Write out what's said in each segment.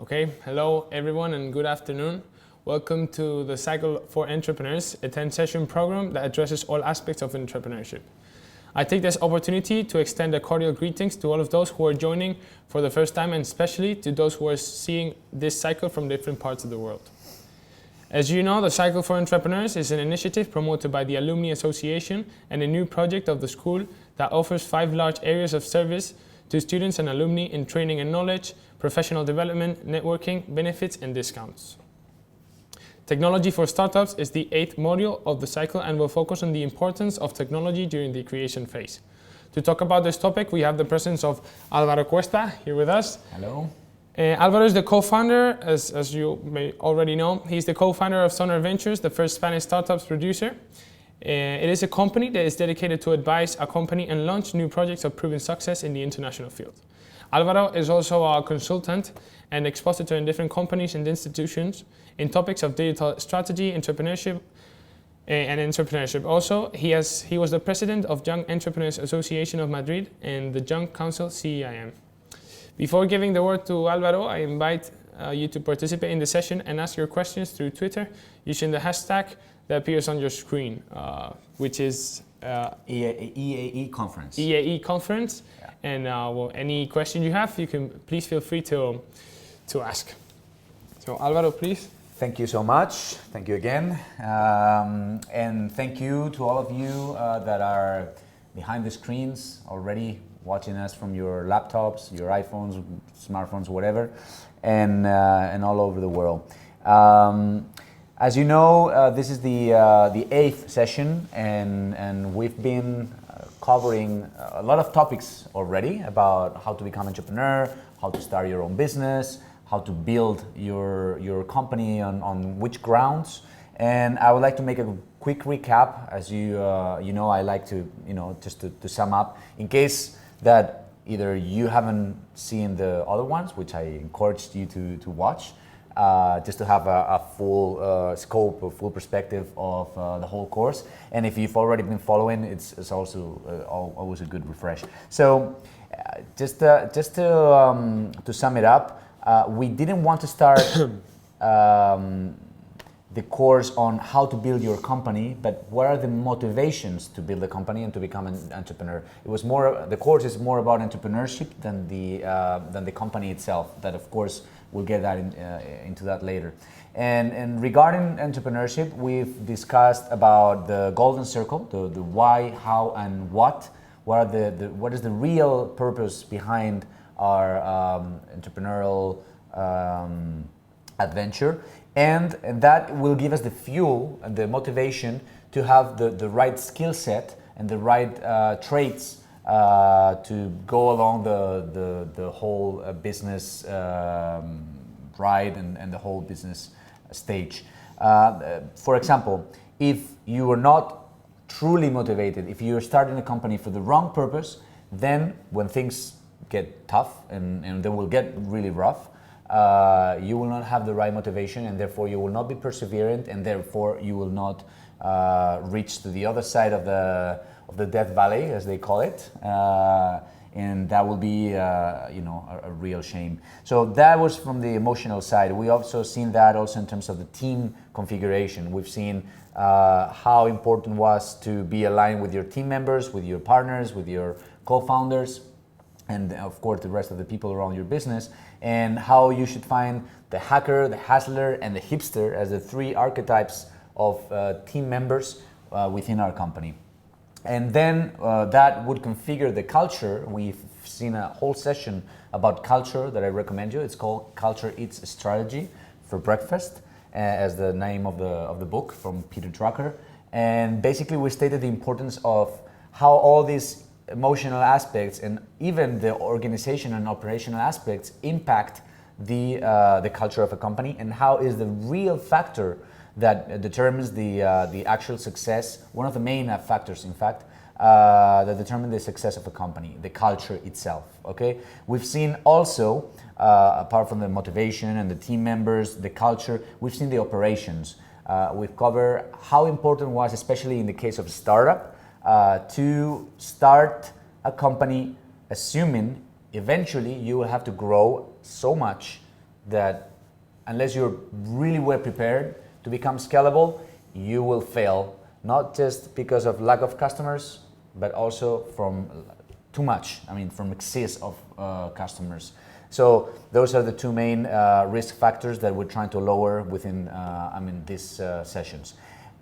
Okay, hello everyone and good afternoon. Welcome to the Cycle for Entrepreneurs, a 10-session program that addresses all aspects of entrepreneurship. I take this opportunity to extend a cordial greetings to all of those who are joining for the first time, and especially to those who are seeing this cycle from different parts of the world. As you know, the Cycle for Entrepreneurs is an initiative promoted by the Alumni Association and a new project of the school that offers 5 large areas of service to students and alumni in training and knowledge, professional development, networking, benefits, and discounts. Technology for Startups is the 8th module of the cycle and will focus on the importance of technology during the creation phase. To talk about this topic, we have the presence of Álvaro Cuesta here with us. Hello. Álvaro is the co-founder, as you may already know. He's the co-founder of Sonar Ventures, the first Spanish startups producer. It is a company that is dedicated to advise, accompany, and launch new projects of proven success in the international field. Álvaro is also a consultant and expositor in different companies and institutions in topics of digital strategy, entrepreneurship, and entrepreneurship. Also, he was the president of Young Entrepreneurs Association of Madrid and the Young Council CEIM. Before giving the word to Álvaro, I invite you to participate in the session and ask your questions through Twitter using the hashtag that appears on your screen, which is EAE conference. EAE conference. Yeah. And well, any question you have, you can please feel free to ask. So Álvaro, please. Thank you so much. Thank you again. And thank you to all of you that are behind the screens already watching us from your laptops, your iPhones, smartphones, whatever, and all over the world. As you know, this is the 8th session, and we've been covering a lot of topics already about how to become an entrepreneur, how to start your own business, how to build your company on which grounds. And I would like to make a quick recap, as you know, I like to, just to sum up, in case that either you haven't seen the other ones, which I encouraged you to watch, just to have a full scope, a full perspective of the whole course. And if you've already been following, it's also always a good refresh. So just to sum it up, we didn't want to start the course on how to build your company, but what are the motivations to build a company and to become an entrepreneur. It was more, the course is more about entrepreneurship than the company itself. That, of course, we'll get that into that later. And regarding entrepreneurship, we've discussed about the golden circle, the why, how, and what. What is the real purpose behind our entrepreneurial adventure, and that will give us the fuel and the motivation to have the right skill set and the right traits to go along the whole business ride and the whole business stage. For example, if you are not truly motivated, if you're starting a company for the wrong purpose, then when things get tough and they will get really rough, you will not have the right motivation, and therefore you will not be perseverant, and therefore you will not reach to the other side of the death valley, as they call it, and that will be a real shame. So that was from the emotional side. We also seen that also in terms of the team configuration. We've seen how important was to be aligned with your team members, with your partners, with your co-founders, and of course the rest of the people around your business, and how you should find the hacker, the hustler, and the hipster as the 3 archetypes of team members within our company. And then that would configure the culture. We've seen a whole session about culture that I recommend you. It's called Culture Eats Strategy for Breakfast, as the name of the book from Peter Drucker. And basically we stated the importance of how all these emotional aspects and even the organization and operational aspects impact the culture of a company, and how is the real factor that determines the actual success, one of the main factors, in fact, that determine the success of a company, the culture itself. Okay, we've seen also, apart from the motivation and the team members, the culture, we've seen the operations. We've covered how important it was, especially in the case of startup, to start a company assuming eventually you will have to grow so much that unless you're really well prepared to become scalable, you will fail, not just because of lack of customers, but also from too much, from excess of customers. So those are the two main risk factors that we're trying to lower within these sessions.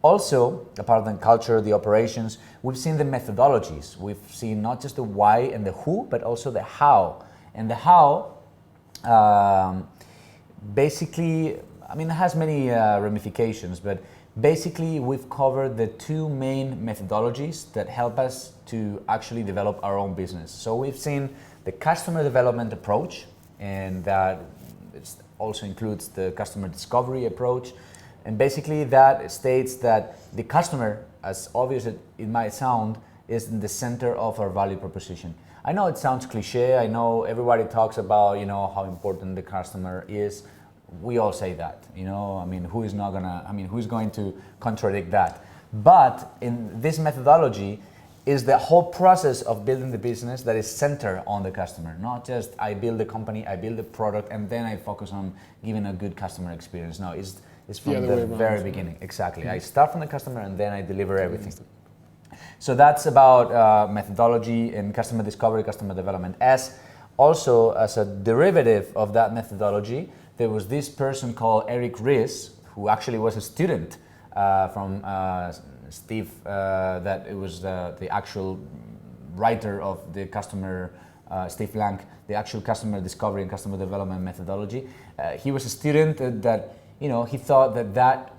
Also, apart from culture, the operations, we've seen the methodologies. We've seen not just the why and the who, but also the how. And the how, basically, it has many ramifications, but basically we've covered the two main methodologies that help us to actually develop our own business. So we've seen the customer development approach, and that also includes the customer discovery approach. And basically that states that the customer, as obvious as it might sound, is in the center of our value proposition. I know it sounds cliche, I know everybody talks about how important the customer is. We all say that, who's going to contradict that? But in this methodology is the whole process of building the business that is centered on the customer, not just I build the company, I build the product, and then I focus on giving a good customer experience. No, it's from the very beginning. Exactly. I start from the customer and then I deliver everything. So that's about methodology and customer discovery, customer development. As a derivative of that methodology, there was this person called Eric Ries, who actually was a student from Steve, that it was the actual writer of the customer, Steve Blank, the actual customer discovery and customer development methodology. He was a student that he thought that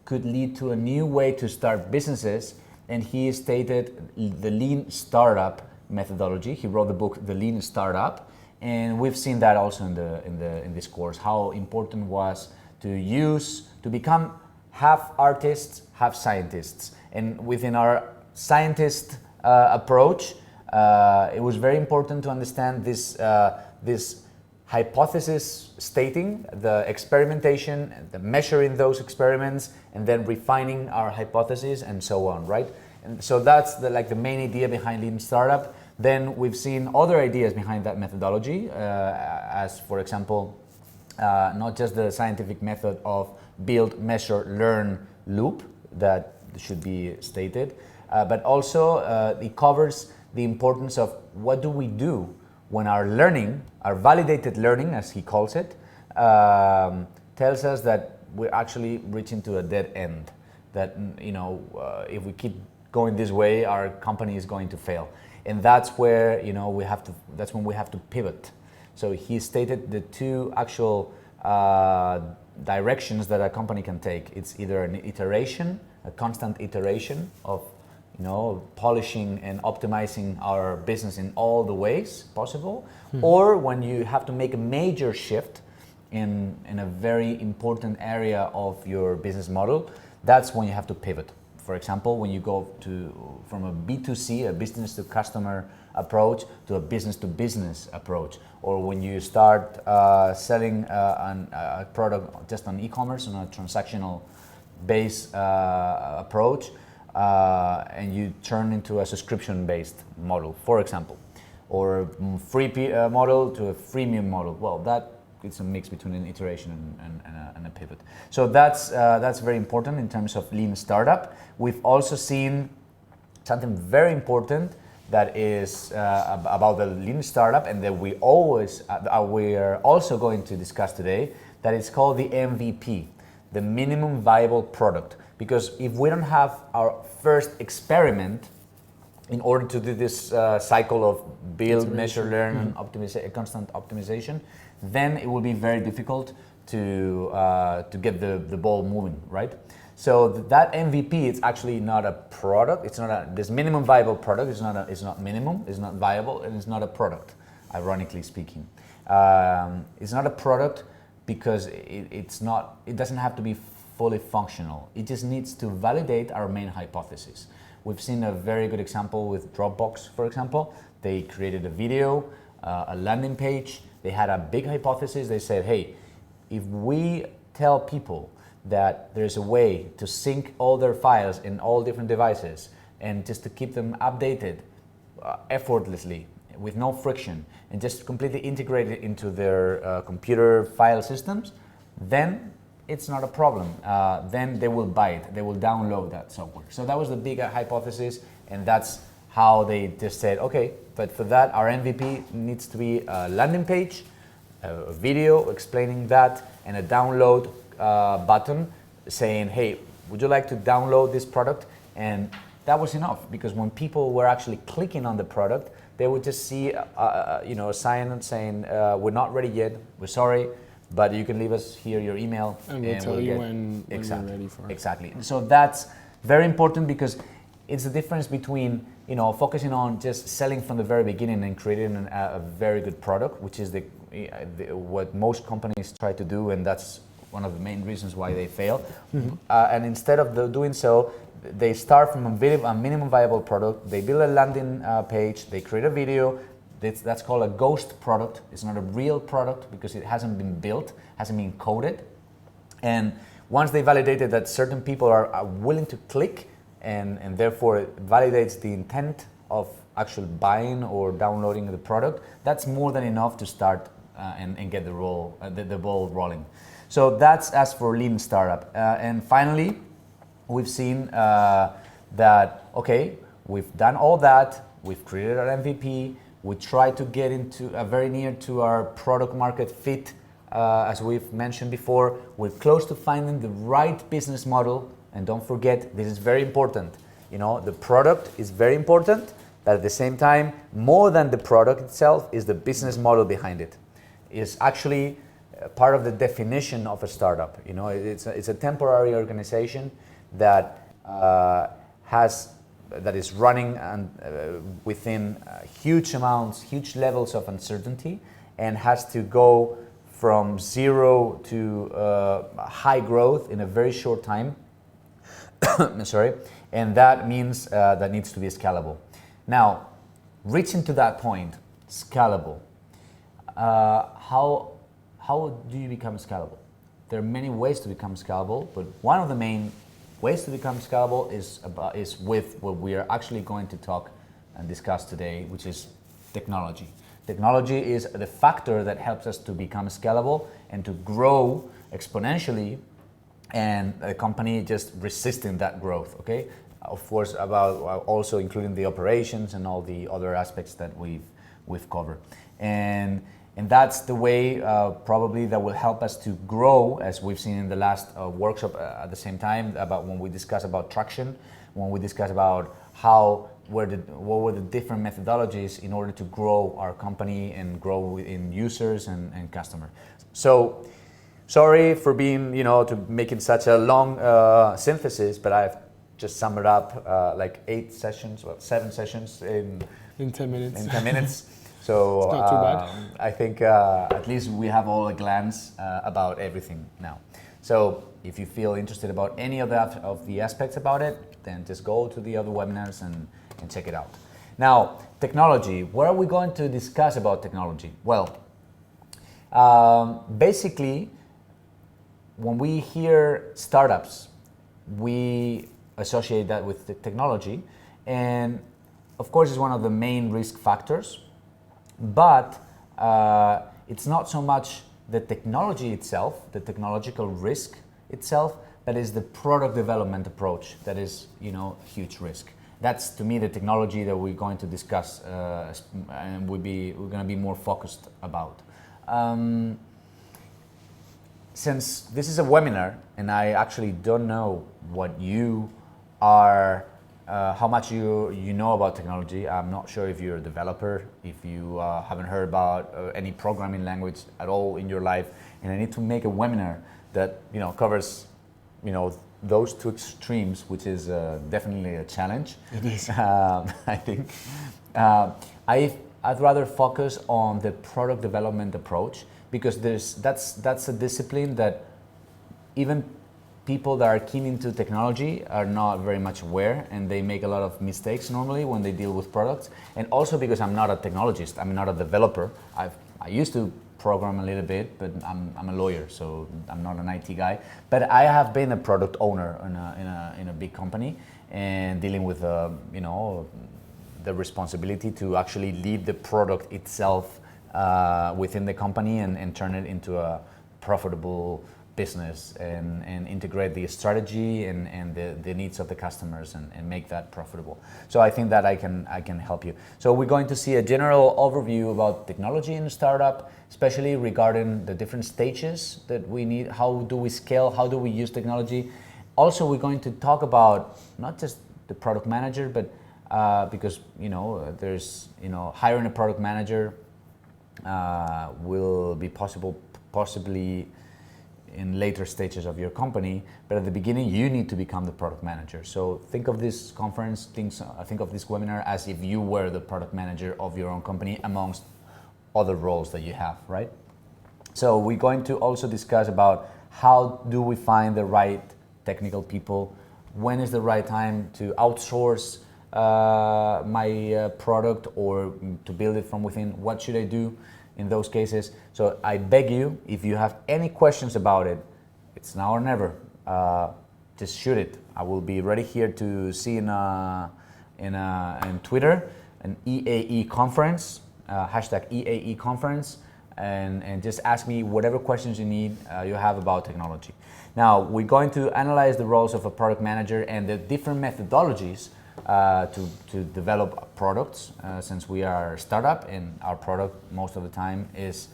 could lead to a new way to start businesses, and he stated the lean startup methodology. He wrote the book, The Lean Startup, and we've seen that also in this course, how important was to become half artists, half scientists. And within our scientist approach, it was very important to understand this hypothesis stating, the experimentation, the measuring those experiments, and then refining our hypothesis and so on, right? And so that's the main idea behind Lean Startup. Then we've seen other ideas behind that methodology, as for example, not just the scientific method of build, measure, learn loop that should be stated, but also it covers the importance of what do we do when our learning, our validated learning, as he calls it, tells us that we're actually reaching to a dead end. That if we keep going this way, our company is going to fail, and that's where that's when we have to pivot. So he stated the two actual directions that a company can take. It's either an iteration, a constant iteration of polishing and optimizing our business in all the ways possible, or when you have to make a major shift in a very important area of your business model, that's when you have to pivot. For example, when you go from a B2C, a business to customer approach, to a business to business approach, or when you start selling a product just on e-commerce, on a transactional base approach, and you turn into a subscription-based model, for example, or a free model to a freemium model. Well, it's a mix between an iteration and a pivot. So that's very important in terms of Lean Startup. We've also seen something very important that is about the Lean Startup, and that we are also going to discuss today, that is called the MVP, the minimum viable product. Because if we don't have our first experiment in order to do this cycle of build, measure, learn, and constant optimization, then it will be very difficult to get the ball moving, right? So that MVP is actually not a product. It's not this minimum viable product. It's not minimum. It's not viable, and it's not a product. Ironically speaking, it's not a product because it doesn't have to be fully functional. It just needs to validate our main hypothesis. We've seen a very good example with Dropbox, for example. They created a video, a landing page. They had a big hypothesis. They said, hey, if we tell people that there's a way to sync all their files in all different devices and just to keep them updated effortlessly with no friction and just completely integrate it into their computer file systems, then it's not a problem. Then they will buy it, they will download that software. So that was the big hypothesis, and that's how they just said, okay, but for that our MVP needs to be a landing page, a video explaining that, and a download button saying, hey, would you like to download this product? And that was enough, because when people were actually clicking on the product, they would just see a sign saying, we're not ready yet, we're sorry, but you can leave us here your email. And we'll tell you when you're ready for it. Exactly. So that's very important, because it's the difference between focusing on just selling from the very beginning and creating a very good product, which is what most companies try to do, and that's one of the main reasons why they fail. Mm-hmm. And instead of doing so, they start from a minimum viable product, they build a landing page, they create a video. That's called a ghost product. It's not a real product because it hasn't been built, hasn't been coded. And once they validated that certain people are willing to click, and therefore it validates the intent of actually buying or downloading the product, that's more than enough to start and get the ball rolling. So that's as for lean startup. And finally, we've seen that, okay, we've done all that, we've created our MVP, we try to get into very near to our product market fit. As we've mentioned before, we're close to finding the right business model. And don't forget, this is very important. The product is very important, but at the same time, more than the product itself is the business model behind it. It's actually part of the definition of a startup. It's a temporary organization that is running within huge levels of uncertainty, and has to go from zero to high growth in a very short time. Sorry, and that means that needs to be scalable. Now, reaching to that point, scalable. How do you become scalable? There are many ways to become scalable, but one of the main ways to become scalable is with what we are actually going to talk and discuss today, which is technology. Technology is the factor that helps us to become scalable and to grow exponentially, and the company just resisting that growth, okay? Of course, about also including the operations and all the other aspects that we've covered. And that's the way probably that will help us to grow, as we've seen in the last workshop at the same time, about when we discuss about traction, when we discuss about what were the different methodologies in order to grow our company and grow in users and customers. So, sorry for being, to making such a long synthesis, but I've just summed it up like 7 sessions in 10 minutes. In 10 minutes. So it's not too bad. I think at least we have all a glance about everything now. So if you feel interested about any of the aspects about it, then just go to the other webinars and check it out. Now, technology. What are we going to discuss about technology? Well, basically, when we hear startups, we associate that with the technology, and of course it's one of the main risk factors, but it's not so much the technology itself, the technological risk itself, but is the product development approach that is, huge risk. That's, to me, the technology that we're going to discuss and we're going to be more focused about. Since this is a webinar, and I actually don't know what you are, how much you know about technology. I'm not sure if you're a developer, if you haven't heard about any programming language at all in your life, and I need to make a webinar that covers those two extremes, which is definitely a challenge. It is. I think I'd rather focus on the product development approach, because that's a discipline that even people that are keen into technology are not very much aware, and they make a lot of mistakes normally when they deal with products. And also because I'm not a technologist, I'm not a developer. I used to program a little bit, but I'm a lawyer, so I'm not an IT guy. But I have been a product owner in a big company, and dealing with the the responsibility to actually lead the product itself within the company and turn it into a profitable business and integrate the strategy and the needs of the customers and make that profitable. So I think that I can help you. So we're going to see a general overview about technology in a startup, especially regarding the different stages that we need. How do we scale? How do we use technology? Also, we're going to talk about not just the product manager, but because there's hiring a product manager will be possibly in later stages of your company, but at the beginning you need to become the product manager. So think of this conference, think of this webinar as if you were the product manager of your own company amongst other roles that you have, right? So we're going to also discuss about how do we find the right technical people, when is the right time to outsource my product or to build it from within, what should I do in those cases. So I beg you, if you have any questions about it, it's now or never. Just shoot it. I will be ready here to see in Twitter an EAE conference, hashtag EAE conference, and just ask me whatever questions you have about technology. Now we're going to analyze the roles of a product manager and the different methodologies to develop products, since we are a startup and our product most of the time is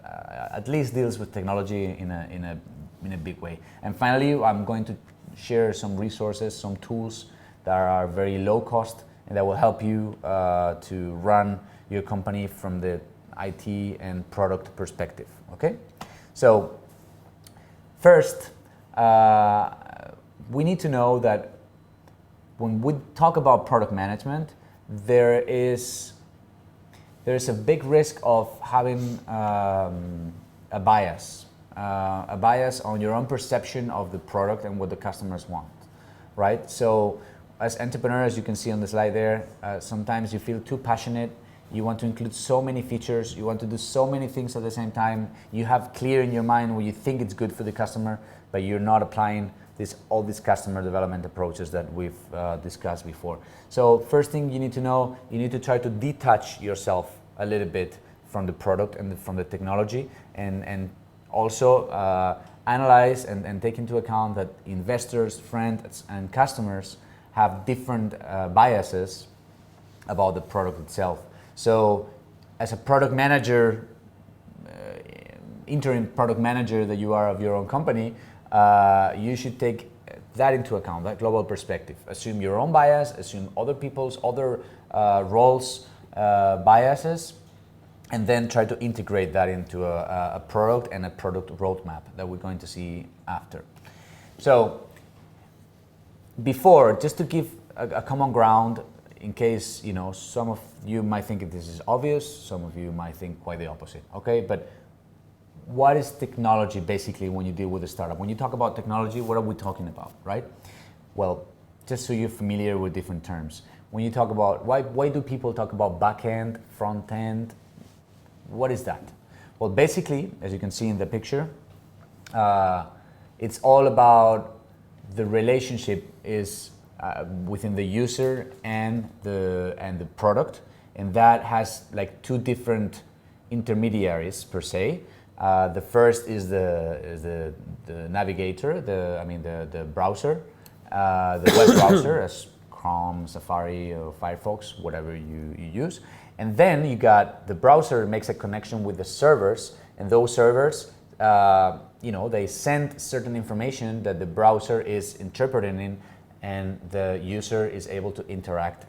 at least deals with technology in a big way. And finally, I'm going to share some resources, some tools that are very low cost and that will help you to run your company from the IT and product perspective. Okay, so first we need to know that when we talk about product management, there is a big risk of having a bias on your own perception of the product and what the customers want, right? So as entrepreneurs, you can see on the slide there, sometimes you feel too passionate, you want to include so many features, you want to do so many things at the same time, you have clear in your mind what you think it's good for the customer, but you're not applying all these customer development approaches that we've discussed before. So first thing you need to know, you need to try to detach yourself a little bit from the product and from the technology, and also analyze and take into account that investors, friends, and customers have different biases about the product itself. So as a product manager, interim product manager that you are of your own company, you should take that into account, that global perspective. Assume your own bias, assume other people's other roles, biases, and then try to integrate that into a product and a product roadmap that we're going to see after. So before, just to give a common ground, in case some of you might think this is obvious, some of you might think quite the opposite, okay? But what is technology basically when you deal with a startup? When you talk about technology, what are we talking about, right? Well, just so you're familiar with different terms. When you talk about, why do people talk about back-end, front-end? What is that? Well, basically, as you can see in the picture, it's all about the relationship is within the user and the product, and that has like two different intermediaries per se. The first is the navigator, the browser, the web browser, as Chrome, Safari, or Firefox, whatever you use. And then you got the browser makes a connection with the servers, and those servers, they send certain information that the browser is interpreting, and the user is able to interact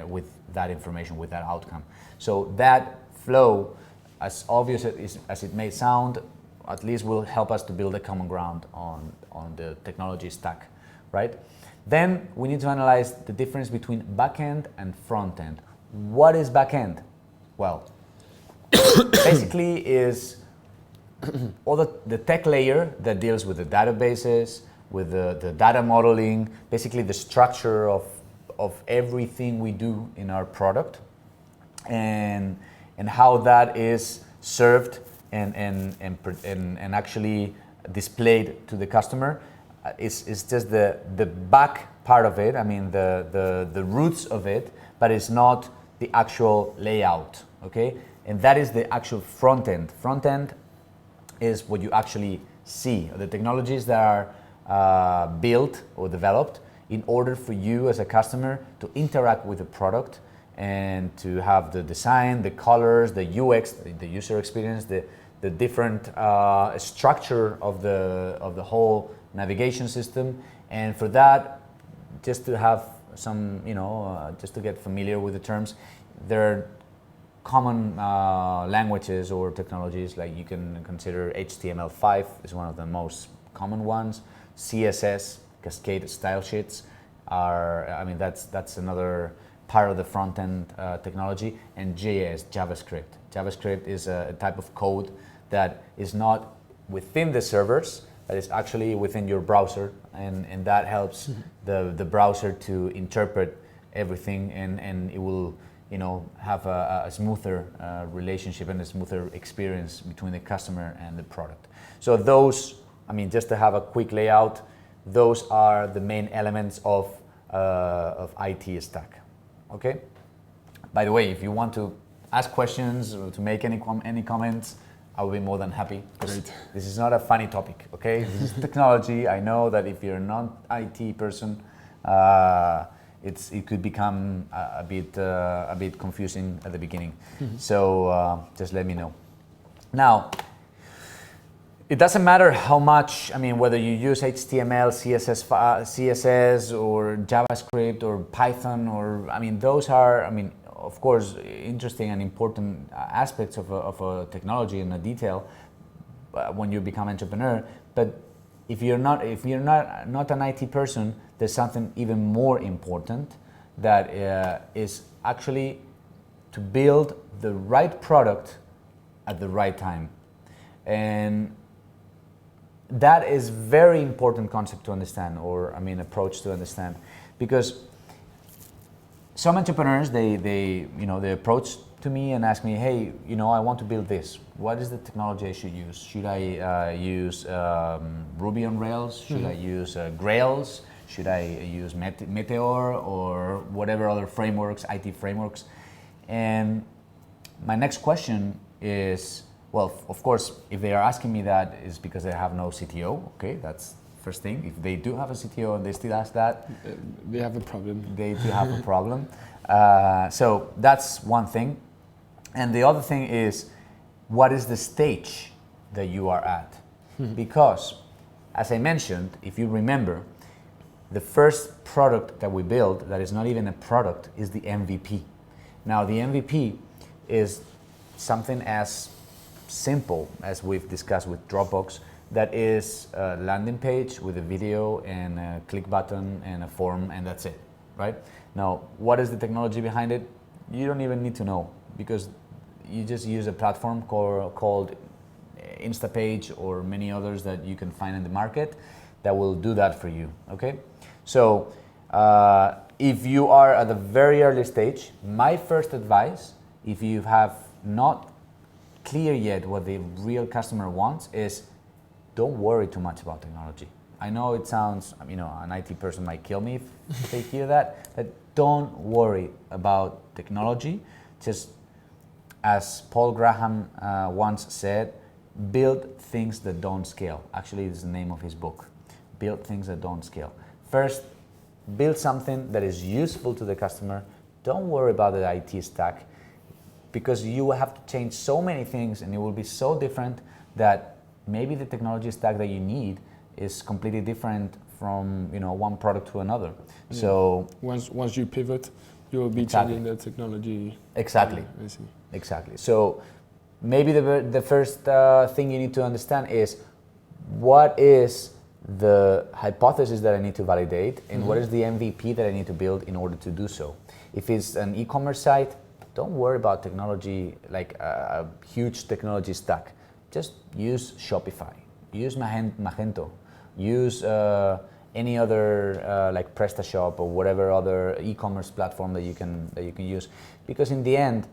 with that information, with that outcome. So that flow, as obvious as it may sound, at least will help us to build a common ground on the technology stack, right? Then we need to analyze the difference between backend and frontend. What is backend? Well, basically is all the tech layer that deals with the databases, with the data modeling, basically the structure of everything we do in our product, and how that is served and actually displayed to the customer. Is just the back part of it, the roots of it, but it's not the actual layout, okay? And that is the actual front end. Front end is what you actually see, the technologies that are built or developed in order for you as a customer to interact with the product and to have the design, the colors, the UX, the user experience, the different structure of the whole navigation system. And for that, just to have some, just to get familiar with the terms, there are common languages or technologies, like you can consider HTML5 is one of the most common ones. CSS, Cascade Style Sheets, that's another part of the front end technology. And JS, JavaScript. JavaScript is a type of code that is not within the servers, but it's actually within your browser, and that helps the browser to interpret everything, and it will have a smoother relationship and a smoother experience between the customer and the product. So those, just to have a quick layout, those are the main elements of IT stack. Okay. By the way, if you want to ask questions or to make any comments, I will be more than happy. Great. This is not a funny topic, okay? This is technology. I know that if you're not IT person, it could become a bit confusing at the beginning. So just let me know. Now, it doesn't matter how much, whether you use HTML, CSS, or JavaScript, or Python, or, those are, of course, interesting and important aspects of a technology and a detail when you become entrepreneur. But if you're not an IT person, there's something even more important that is actually to build the right product at the right time. And that is very important concept to understand, or approach to understand, because some entrepreneurs they approach to me and ask me, hey, I want to build this. What is the technology I should use? Should I use Ruby on Rails? Should I use Grails? Should I use Meteor or whatever other frameworks, IT frameworks? And my next question is, well, of course, if they are asking me that, is because they have no CTO. Okay, that's first thing. If they do have a CTO and they still ask that, they have a problem. They do have a problem. So that's one thing. And the other thing is, what is the stage that you are at? Because, as I mentioned, if you remember, the first product that we build, that is not even a product, is the MVP. Now, the MVP is something as simple as we've discussed with Dropbox, that is a landing page with a video and a click button and a form, and that's it, right? Now, what is the technology behind it? You don't even need to know, because you just use a platform called Instapage or many others that you can find in the market that will do that for you, okay? So if you are at a very early stage, my first advice, if you have not clear yet what the real customer wants, is don't worry too much about technology. I know it sounds, an IT person might kill me if they hear that, but don't worry about technology. Just as Paul Graham once said, build things that don't scale. Actually, this is the name of his book, Build Things That Don't Scale. First, build something that is useful to the customer. Don't worry about the IT stack, because you will have to change so many things and it will be so different that maybe the technology stack that you need is completely different from one product to another. Yeah. So once you pivot, you will be changing the technology. Exactly. I see. Exactly. So maybe the first thing you need to understand is, what is the hypothesis that I need to validate, and what is the MVP that I need to build in order to do so. If it's an e-commerce site, don't worry about technology, like a huge technology stack. Just use Shopify, use Magento, use any other like PrestaShop or whatever other e-commerce platform that you can use. Because in the end,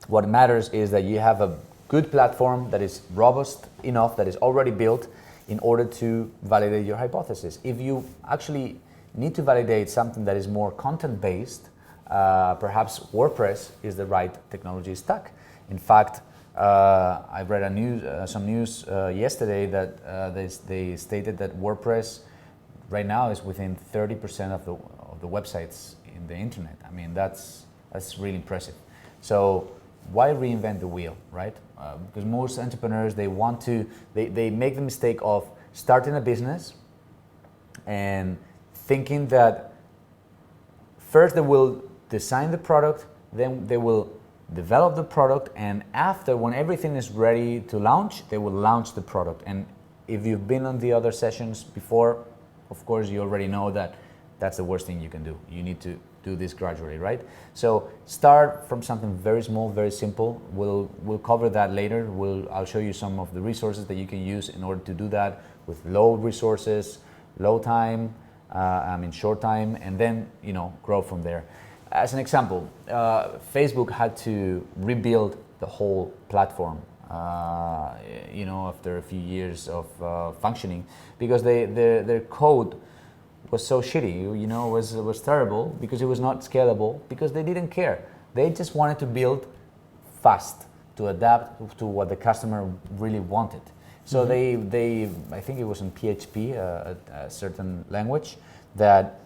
what matters is that you have a good platform that is robust enough, that is already built in order to validate your hypothesis. If you actually need to validate something that is more content-based, perhaps WordPress is the right technology stack. In fact, I read some news yesterday that they stated that WordPress right now is within 30% of the websites in the internet. I mean, that's really impressive. So why reinvent the wheel, right? Because most entrepreneurs, they make the mistake of starting a business and thinking that first they will design the product, then they will develop the product, and after, when everything is ready to launch, they will launch the product. And if you've been on the other sessions before, of course, you already know that that's the worst thing you can do. You need to do this gradually, right? So start from something very small, very simple. We'll cover that later. I'll show you some of the resources that you can use in order to do that with low resources, low time, short time, and then grow from there. As an example, Facebook had to rebuild the whole platform, after a few years of functioning, because their code was so shitty, was terrible, because it was not scalable, because they didn't care. They just wanted to build fast, to adapt to what the customer really wanted. So they I think it was in PHP, a certain language, that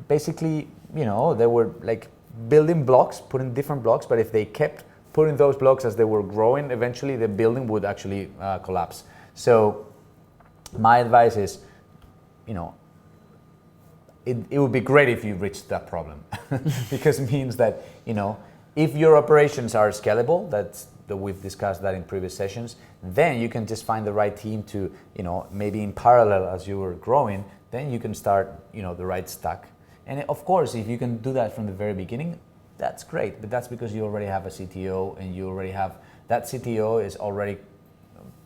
basically, they were like building blocks, putting different blocks, but if they kept putting those blocks as they were growing, eventually the building would actually collapse. So my advice is, it would be great if you reached that problem because it means that, if your operations are scalable, we've discussed that in previous sessions, then you can just find the right team to, maybe in parallel as you were growing, then you can start, the right stack. And of course, if you can do that from the very beginning, that's great, but that's because you already have a CTO and you already have, that CTO is already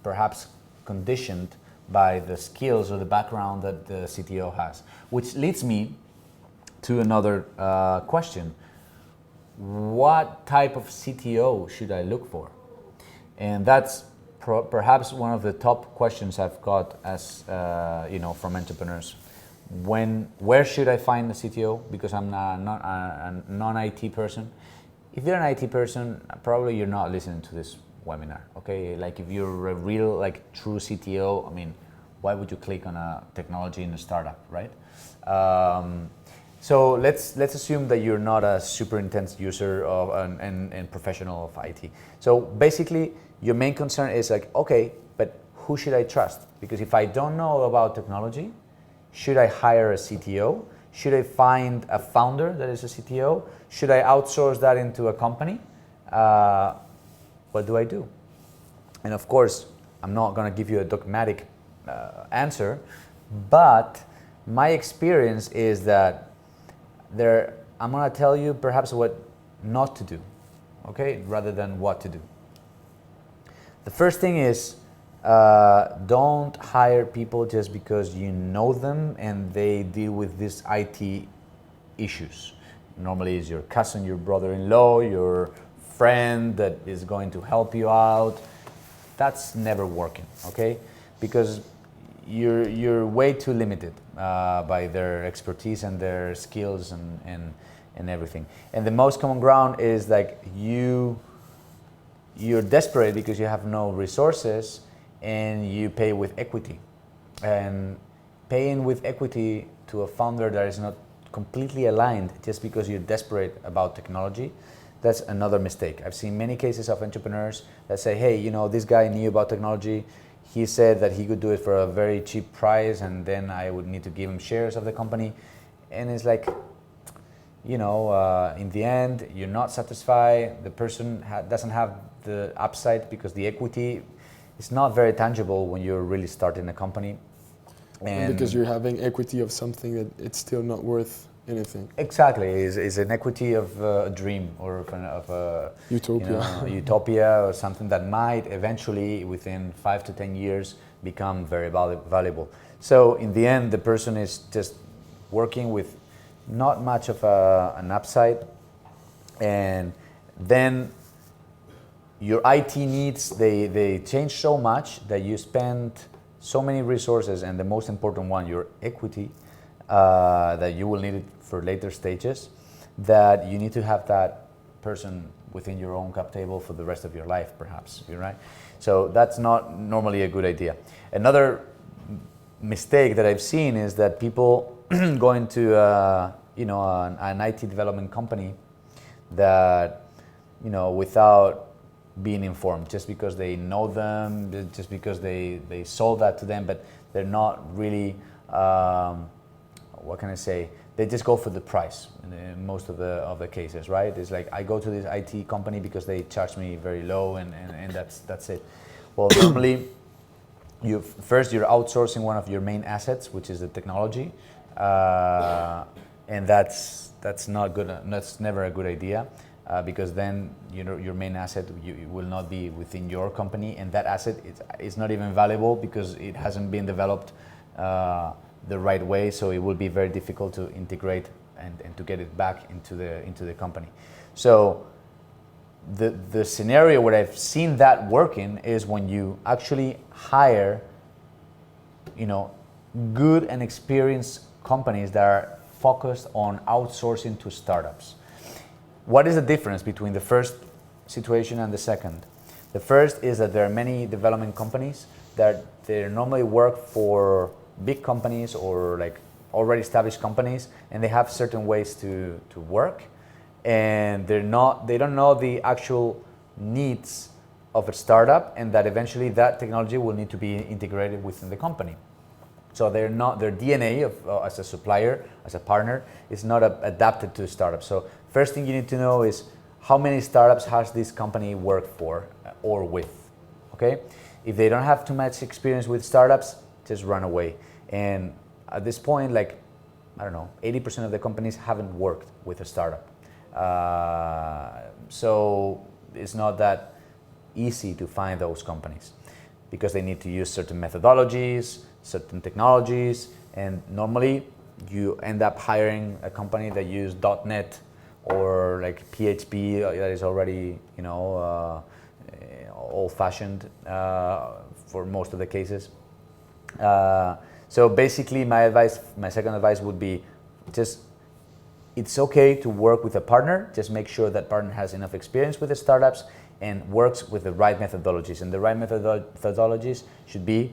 perhaps conditioned by the skills or the background that the CTO has. Which leads me to another question. What type of CTO should I look for? And that's perhaps one of the top questions I've got as, from entrepreneurs. Where should I find a CTO? Because I'm not a non-IT person. If you're an IT person, probably you're not listening to this webinar, okay? Like if you're a real, true CTO, why would you click on a technology in a startup, right? So let's assume that you're not a super intense user and professional of IT. So basically, your main concern is okay, but who should I trust? Because if I don't know about technology, should I hire a CTO? Should I find a founder that is a CTO? Should I outsource that into a company? What do I do? And of course, I'm not going to give you a dogmatic answer, but my experience is that I'm going to tell you perhaps what not to do, okay, rather than what to do. The first thing is, don't hire people just because you know them and they deal with these IT issues. Normally it's your cousin, your brother-in-law, your friend that is going to help you out. That's never working, okay? Because you're way too limited by their expertise and their skills and everything. And the most common ground is you're desperate because you have no resources and you pay with equity. And paying with equity to a founder that is not completely aligned just because you're desperate about technology, that's another mistake. I've seen many cases of entrepreneurs that say, hey, this guy knew about technology. He said that he could do it for a very cheap price and then I would need to give him shares of the company. And it's like, in the end, you're not satisfied. The person doesn't have the upside because the equity is not very tangible when you're really starting a company. And because you're having equity of something that it's still not worth anything. Exactly, is an equity of a dream or of a utopia. Utopia or something that might eventually, within 5 to 10 years, become very valuable. So in the end, the person is just working with not much of an upside, and then your IT needs, they change so much that you spend so many resources, and the most important one, your equity, that you will need it for later stages, that you need to have that person within your own cap table for the rest of your life, perhaps. You're right. So that's not normally a good idea. Another mistake that I've seen is that people go into an IT development company that, without being informed, just because they know them, just because they sold that to them, but they're not really, what can I say? They just go for the price in most of the cases, right? It's like, I go to this IT company because they charge me very low, and that's it. Well, normally, you're outsourcing one of your main assets, which is the technology, and that's not good. That's never a good idea, because then your main asset will not be within your company, and that asset is not even valuable because it hasn't been developed the right way. So it will be very difficult to integrate and to get it back into the company. So the scenario where I've seen that working is when you actually hire, good and experienced companies that are focused on outsourcing to startups. What is the difference between the first situation and the second? The first is that there are many development companies that they normally work for big companies or like already established companies, and they have certain ways to work, and they don't know the actual needs of a startup, and that eventually that technology will need to be integrated within the company. So their DNA as a supplier, as a partner, is not adapted to startups. So first thing you need to know is how many startups has this company worked for or with, okay? If they don't have too much experience with startups, just run away. And at this point, 80% of the companies haven't worked with a startup. So it's not that easy to find those companies because they need to use certain methodologies, certain technologies, and normally you end up hiring a company that use .NET or like PHP that is already old-fashioned for most of the cases. So basically my second advice would be it's okay to work with a partner. Just make sure that partner has enough experience with the startups and works with the right methodologies. And the right methodologies should be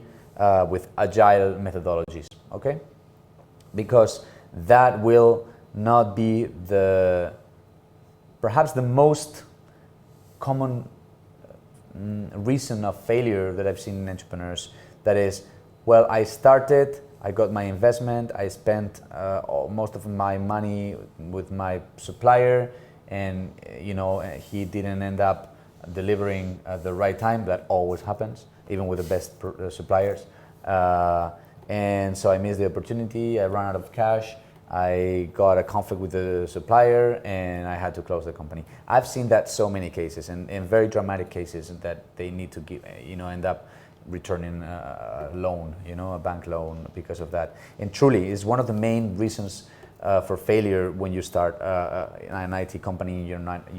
with agile methodologies, okay? Because that will not be perhaps the most common reason of failure that I've seen in entrepreneurs. That is, well, I started, I got my investment, I spent most of my money with my supplier, and he didn't end up delivering at the right time. That always happens, even with the best suppliers. And so I missed the opportunity, I ran out of cash, I got a conflict with the supplier, and I had to close the company. I've seen that so many cases, and very dramatic cases that they need to end up returning a loan, a bank loan because of that. And truly, it's one of the main reasons for failure when you start an IT company. You're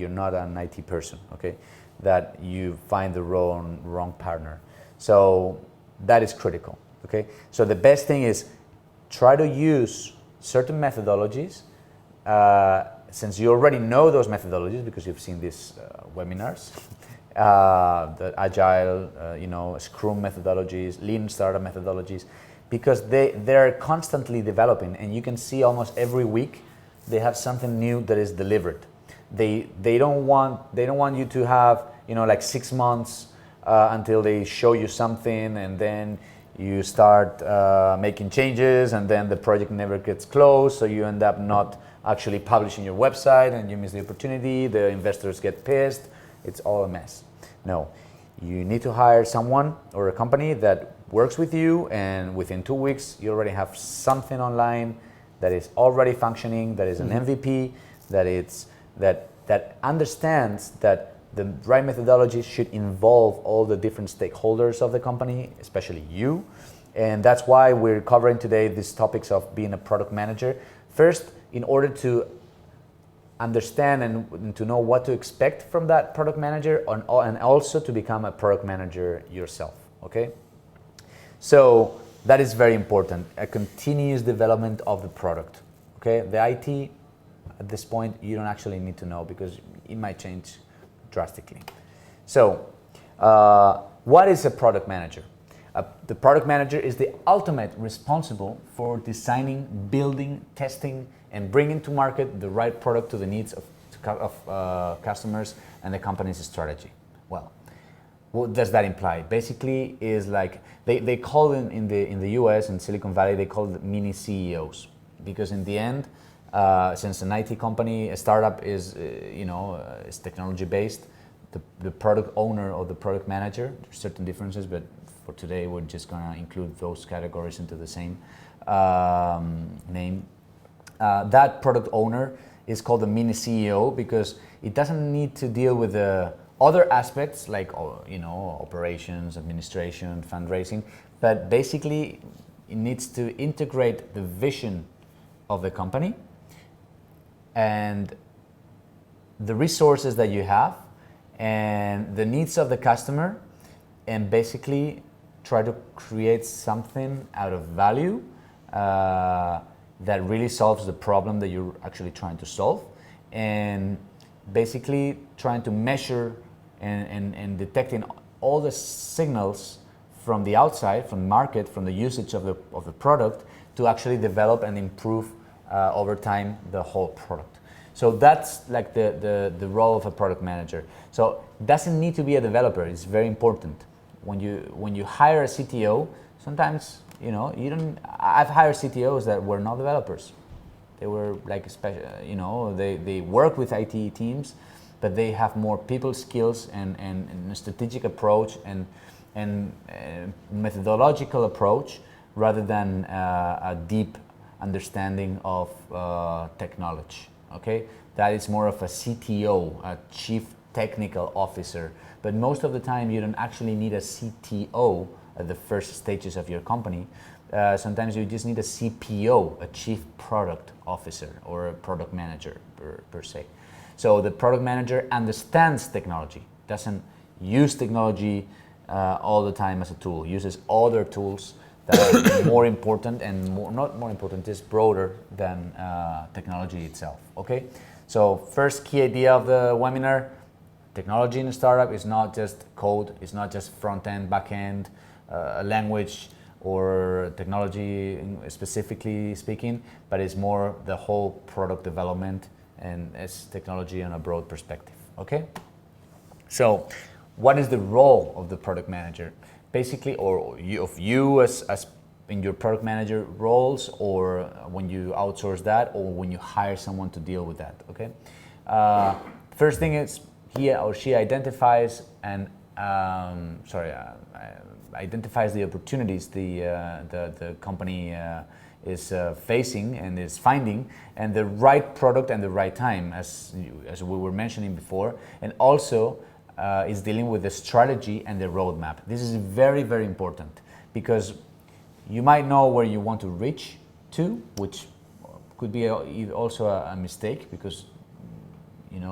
not an IT person, okay? That you find the wrong partner. So that is critical, okay? So the best thing is try to use certain methodologies, since you already know those methodologies because you've seen these webinars. The agile, Scrum methodologies, lean startup methodologies, because they're constantly developing, and you can see almost every week they have something new that is delivered. They don't want you to have 6 months until they show you something, and then you start making changes, and then the project never gets closed, so you end up not actually publishing your website, and you miss the opportunity. The investors get pissed. It's all a mess. No, you need to hire someone or a company that works with you, and within 2 weeks you already have something online that is already functioning, that is an MVP, that understands that the right methodology should involve all the different stakeholders of the company, especially you. And that's why we're covering today these topics of being a product manager. First, in order to understand and to know what to expect from that product manager, and also to become a product manager yourself, okay? So that is very important, a continuous development of the product, okay? The IT at this point, you don't actually need to know because it might change drastically. So, what is a product manager? The product manager is the ultimate responsible for designing, building, testing, and bringing to market the right product to the needs of customers and the company's strategy. Well, what does that imply? Basically, is like they call them in the US and Silicon Valley, they call them mini CEOs, because in the end, since an IT company, a startup is is technology based, the product owner or the product manager, there's certain differences, but for today we're just gonna include those categories into the same name. That product owner is called a mini CEO because it doesn't need to deal with the other aspects like operations, administration, fundraising, but basically it needs to integrate the vision of the company and the resources that you have and the needs of the customer, and basically try to create something out of value that really solves the problem that you're actually trying to solve, and basically trying to measure and detecting all the signals from the outside, from the market, from the usage of the product to actually develop and improve over time the whole product. So that's like the role of a product manager. So it doesn't need to be a developer. It's very important. When you hire a CTO, sometimes you don't. I've hired CTOs that were not developers. They were like they work with IT teams, but they have more people skills and a strategic approach and methodological approach rather than a deep understanding of technology. Okay, that is more of a CTO, a chief technical officer. But most of the time, you don't actually need a CTO at the first stages of your company. Sometimes you just need a CPO, a chief product officer, or a product manager per se. So the product manager understands technology, doesn't use technology all the time as a tool, uses other tools that are more important and not more important, just broader than technology itself. Okay, so first key idea of the webinar: technology in a startup is not just code, it's not just front end, back end, a language or technology specifically speaking, but it's more the whole product development and it's technology on a broad perspective. Okay, so what is the role of the product manager? Basically, or you as in your product manager roles, or when you outsource that, or when you hire someone to deal with that. Okay, first thing is he or she identifies and identifies the opportunities the company is facing and is finding, and the right product and the right time, as we were mentioning before, and also is dealing with the strategy and the roadmap. This is very, very important because you might know where you want to reach to, which could be also a mistake because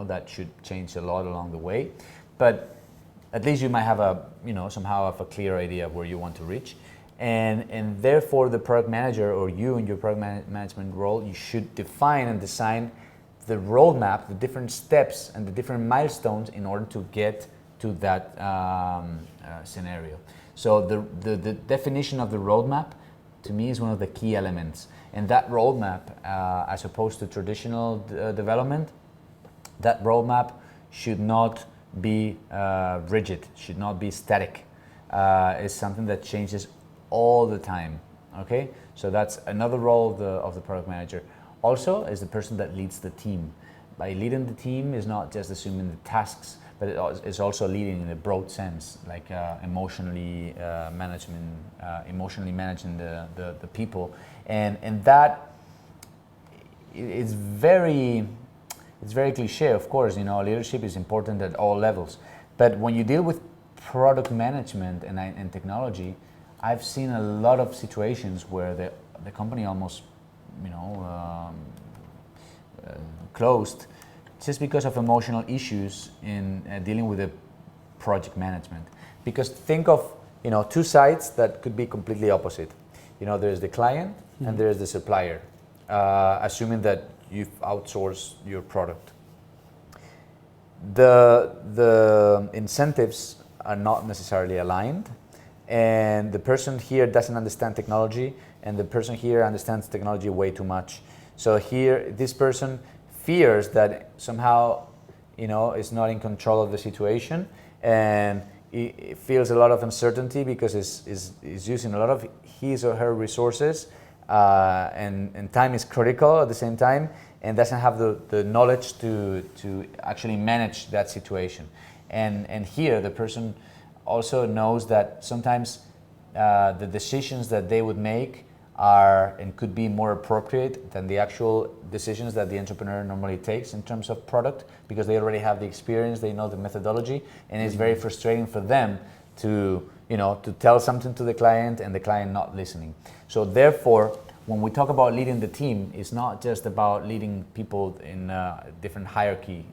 that should change a lot along the way. But at least you might have somehow have a clear idea of where you want to reach, and therefore the product manager, or you in your product management role, you should define and design the roadmap, the different steps and the different milestones in order to get to that scenario. So the definition of the roadmap to me is one of the key elements, and that roadmap, as opposed to traditional development, that roadmap should not be rigid, should not be static. It's something that changes all the time. Okay, so that's another role of the product manager. Also, is the person that leads the team. By leading the team is not just assuming the tasks, but it's also leading in a broad sense, like emotionally managing the people, and that it's very cliche. Of course, leadership is important at all levels, but when you deal with product management and technology, I've seen a lot of situations where the company almost closed just because of emotional issues in dealing with the project management. Because think of two sides that could be completely opposite. There's the client and there's the supplier. Assuming that you've outsourced your product. The incentives are not necessarily aligned, and the person here doesn't understand technology, and the person here understands technology way too much. So here, this person fears that somehow, is not in control of the situation, and it feels a lot of uncertainty because is using a lot of his or her resources, and time is critical at the same time, and doesn't have the knowledge to actually manage that situation. And here the person also knows that sometimes the decisions that they would make are and could be more appropriate than the actual decisions that the entrepreneur normally takes in terms of product, because they already have the experience, they know the methodology, and it's very frustrating for them to tell something to the client and the client not listening. So therefore, when we talk about leading the team, it's not just about leading people in a different hierarchy.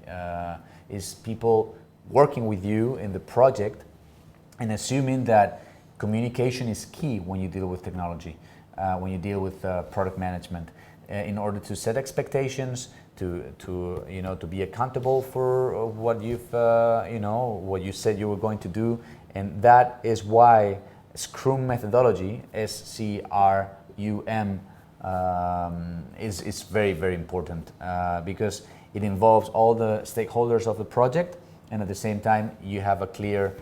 It's people working with you in the project and assuming that communication is key when you deal with technology, when you deal with product management, in order to set expectations, to be accountable for what what you said you were going to do. And that is why Scrum methodology, SCRUM, is very, very important, because it involves all the stakeholders of the project, and at the same time you have a clear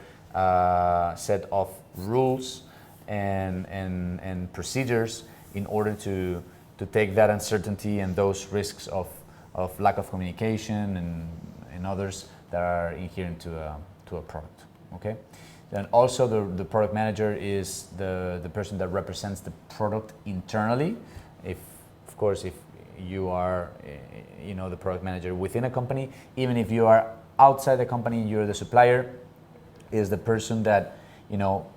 set of rules and procedures in order to take that uncertainty and those risks of lack of communication and others that are inherent to a product. Okay. Then also the product manager is the person that represents the product internally. If you are the product manager within a company, even if you are outside the company, you're the supplier, is the person that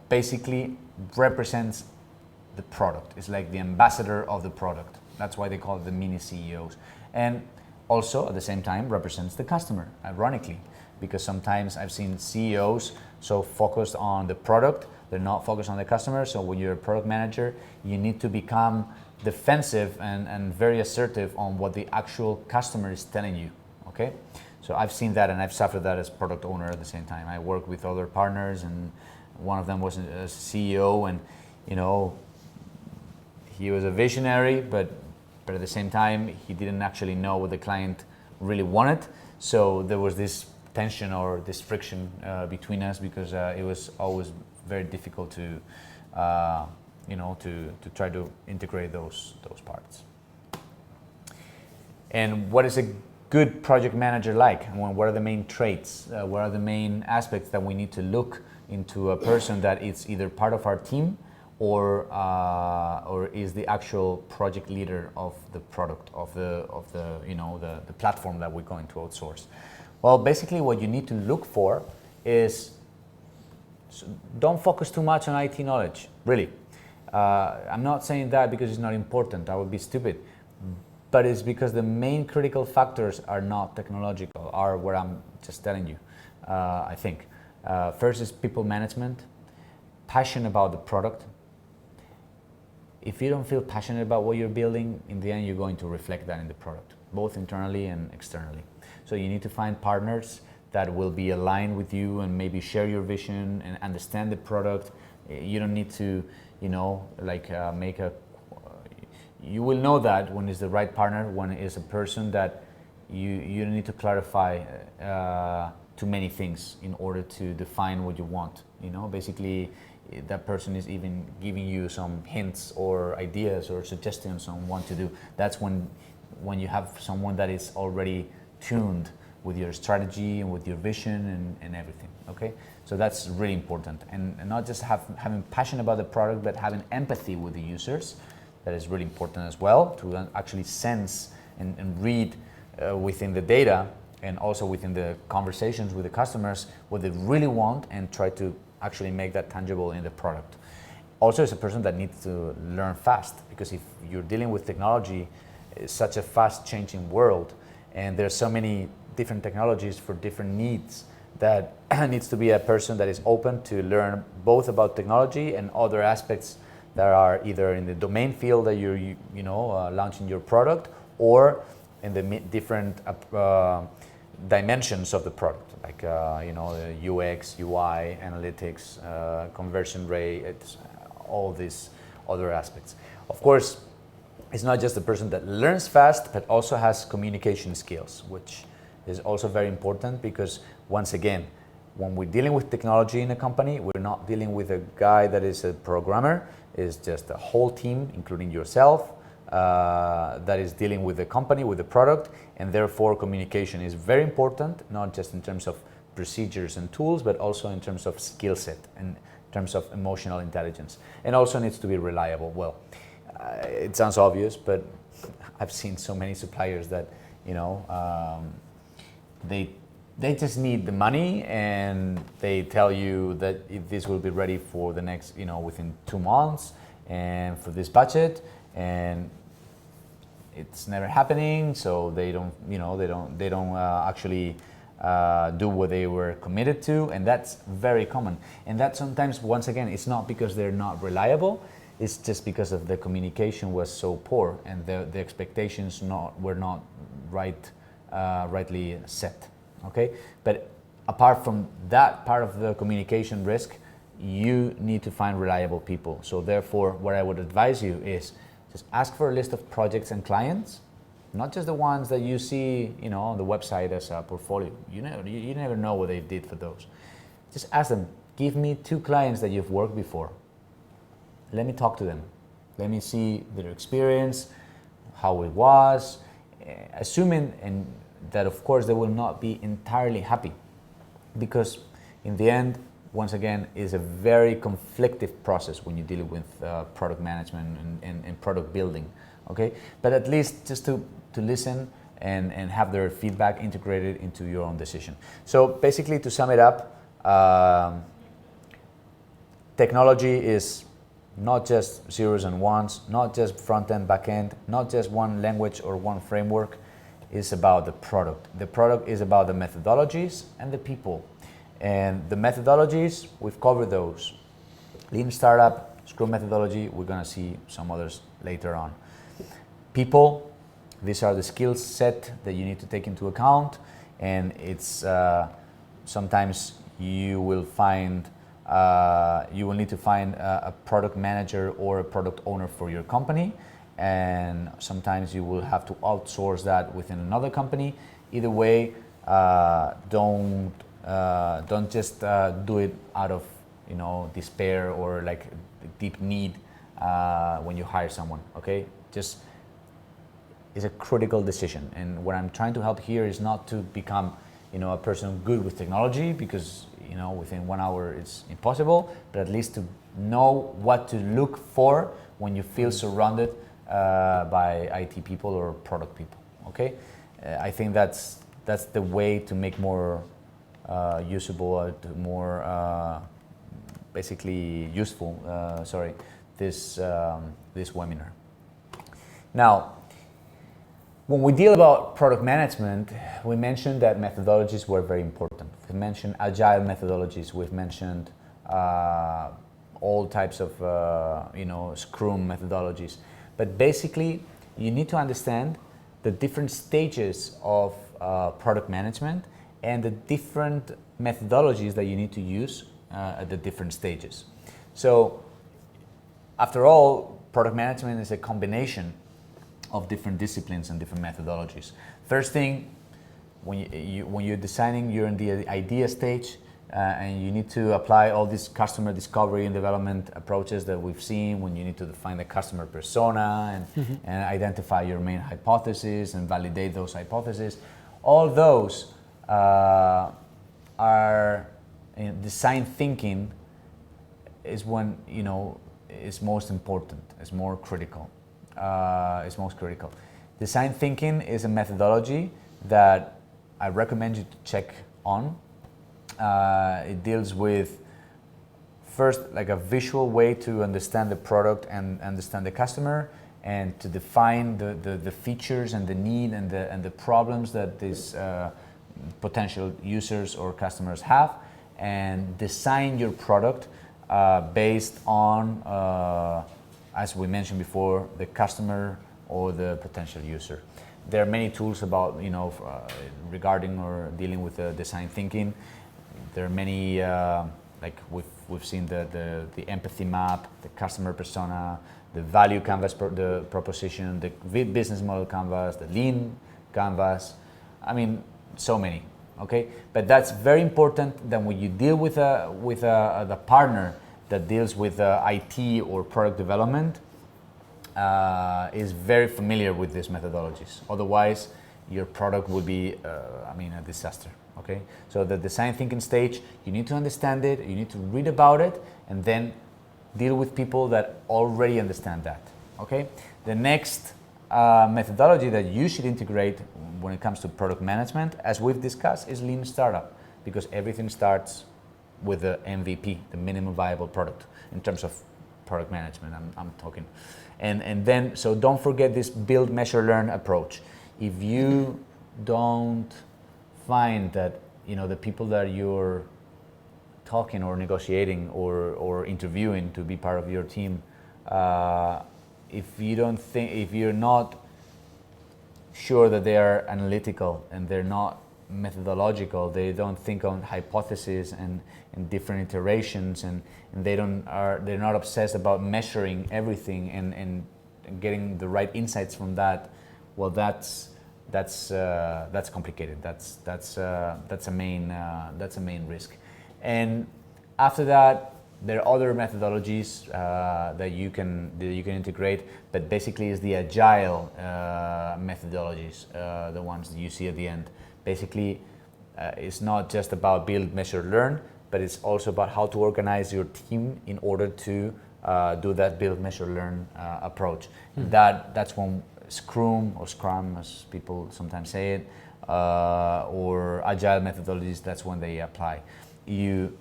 basically represents the product. It's like the ambassador of the product. That's why they call it the mini CEOs. And also at the same time represents the customer, ironically, because sometimes I've seen CEOs so focused on the product, they're not focused on the customer. So when you're a product manager, you need to become defensive and very assertive on what the actual customer is telling you. Okay, so I've seen that, and I've suffered that as product owner at the same time. I work with other partners, and one of them was a CEO, and he was a visionary, but at the same time he didn't actually know what the client really wanted. So there was this tension or this friction between us, because it was always very difficult to try to integrate those parts. And what is a good project manager like? What are the main traits? What are the main aspects that we need to look into a person that is either part of our team or is the actual project leader of the product, of the platform that we're going to outsource? Well, basically what you need to look for is, don't focus too much on IT knowledge, really. I'm not saying that because it's not important, that would be stupid, but it's because the main critical factors are not technological, are what I'm just telling you, I think. First is people management, passion about the product. If you don't feel passionate about what you're building, in the end you're going to reflect that in the product, both internally and externally. So you need to find partners that will be aligned with you and maybe share your vision and understand the product. You don't need to, you will know that when it's the right partner, when it's a person that you don't need to clarify too many things in order to define what you want. Basically that person is even giving you some hints or ideas or suggestions on what to do. That's when you have someone that is already tuned with your strategy and with your vision and everything. Okay, so that's really important, and not just having passion about the product, but having empathy with the users. That is really important as well, to actually sense and read within the data and also within the conversations with the customers what they really want, and try to actually make that tangible in the product. Also, it's a person that needs to learn fast, because if you're dealing with technology, it's such a fast changing world, and there's so many different technologies for different needs, that needs to be a person that is open to learn both about technology and other aspects that are either in the domain field that you're launching your product, or in the different dimensions of the product, like the UX, UI, analytics, conversion rate, it's all these other aspects. Of course, it's not just the person that learns fast, but also has communication skills, which is also very important because, once again, when we're dealing with technology in a company, we're not dealing with a guy that is a programmer. It's just a whole team, including yourself, that is dealing with the company, with the product, and therefore communication is very important, not just in terms of procedures and tools, but also in terms of skill set and in terms of emotional intelligence. And also needs to be reliable. Well, it sounds obvious, but I've seen so many suppliers that, they just need the money, and they tell you that this will be ready for the next, within 2 months, and for this budget, and it's never happening. So they don't actually do what they were committed to, and that's very common. And that sometimes, once again, it's not because they're not reliable. It's just because of the communication was so poor, and the expectations were not rightly set. Okay, but apart from that part of the communication risk, you need to find reliable people. So therefore, what I would advise you is just ask for a list of projects and clients, not just the ones that you see, on the website as a portfolio. You never know what they did for those. Just ask them, give me 2 clients that you've worked before. Let me talk to them. Let me see their experience, how it was, assuming that of course they will not be entirely happy, because in the end, once again, is a very conflictive process when you deal with product management and product building. Okay, but at least just to listen and have their feedback integrated into your own decision. So basically, to sum it up, technology is not just zeros and ones, not just front end, back end, not just one language or one framework. It's about the product. The product is about the methodologies and the people. And the methodologies, we've covered those. Lean Startup, Scrum methodology, we're going to see some others later on. People, these are the skill set that you need to take into account. And it's sometimes you will need to find a product manager or a product owner for your company. And sometimes you will have to outsource that within another company. Either way, don't just do it out of despair or like deep need when you hire someone. Okay, just it's a critical decision. And what I'm trying to help here is not to become a person good with technology, because within 1 hour it's impossible, but at least to know what to look for when you feel surrounded by IT people or product people. Okay, I think that's the way to make more usable, more basically useful. This webinar. Now, when we deal about product management, we mentioned that methodologies were very important. We mentioned agile methodologies. We've mentioned all types of Scrum methodologies. But basically, you need to understand the different stages of product management and the different methodologies that you need to use at the different stages. So, after all, product management is a combination of different disciplines and different methodologies. First thing, when you're designing, you're in the idea stage, and you need to apply all these customer discovery and development approaches that we've seen, when you need to define the customer persona and identify your main hypothesis and validate those hypotheses. All those are design thinking is when is most important, is more critical. Is most critical. Design thinking is a methodology that I recommend you to check on. It deals with first like a visual way to understand the product and understand the customer, and to define the features and the need and the problems that these potential users or customers have, and design your product based on as we mentioned before, the customer or the potential user. there are many tools about, regarding or dealing with design thinking. There are many, like we've seen the empathy map, the customer persona, the value canvas, the proposition, the business model canvas, the lean canvas. I mean, so many. Okay, but that's very important that when you deal with the partner that deals with IT or product development, is very familiar with these methodologies. Otherwise, your product will be, a disaster. Okay, so the design thinking stage, you need to understand it, you need to read about it, and then deal with people that already understand that. Okay, the next methodology that you should integrate when it comes to product management, as we've discussed, is Lean Startup, because everything starts with the MVP, the minimum viable product, in terms of product management. I'm talking, and then so don't forget this build, measure, learn approach. If you don't find that the people that you're talking or negotiating or interviewing to be part of your team, if you're not sure that they are analytical and they're not methodological, they don't think on hypotheses and different iterations, and they're not obsessed about measuring everything and getting the right insights from that, well, that's complicated. That's a main risk. And after that, there are other methodologies that you can integrate, but basically it's the agile methodologies, the ones that you see at the end. Basically, it's not just about build, measure, learn, but it's also about how to organize your team in order to do that build, measure, learn approach. That's when Scrum, as people sometimes say it, or agile methodologies, that's when they apply. You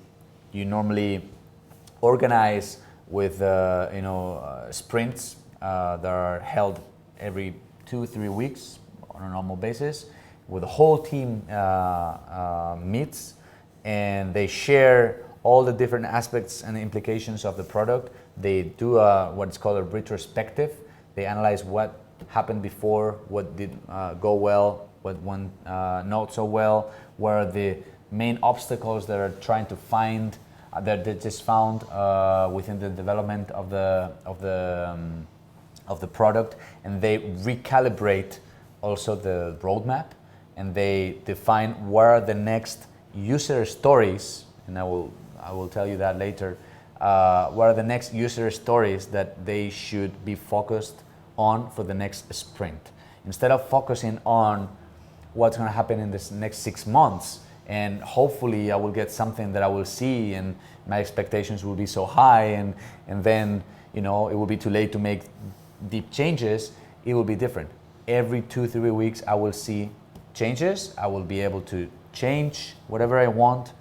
normally organize with sprints that are held every 2-3 weeks on a normal basis, where the whole team meets and they share all the different aspects and implications of the product. They do what's called a retrospective. They analyze what happened before, what did go well, what went not so well, what are the main obstacles that are trying to find, that they just found within the development of the product, and they recalibrate also the roadmap, and they define what are the next user stories, and I will tell you that later. What are the next user stories that they should be focused on for the next sprint, instead of focusing on what's going to happen in this next 6 months, and hopefully I will get something that I will see and my expectations will be so high, and then it will be too late to make deep changes. It will be different. Every 2-3 weeks I will see changes. I will be able to change whatever I want.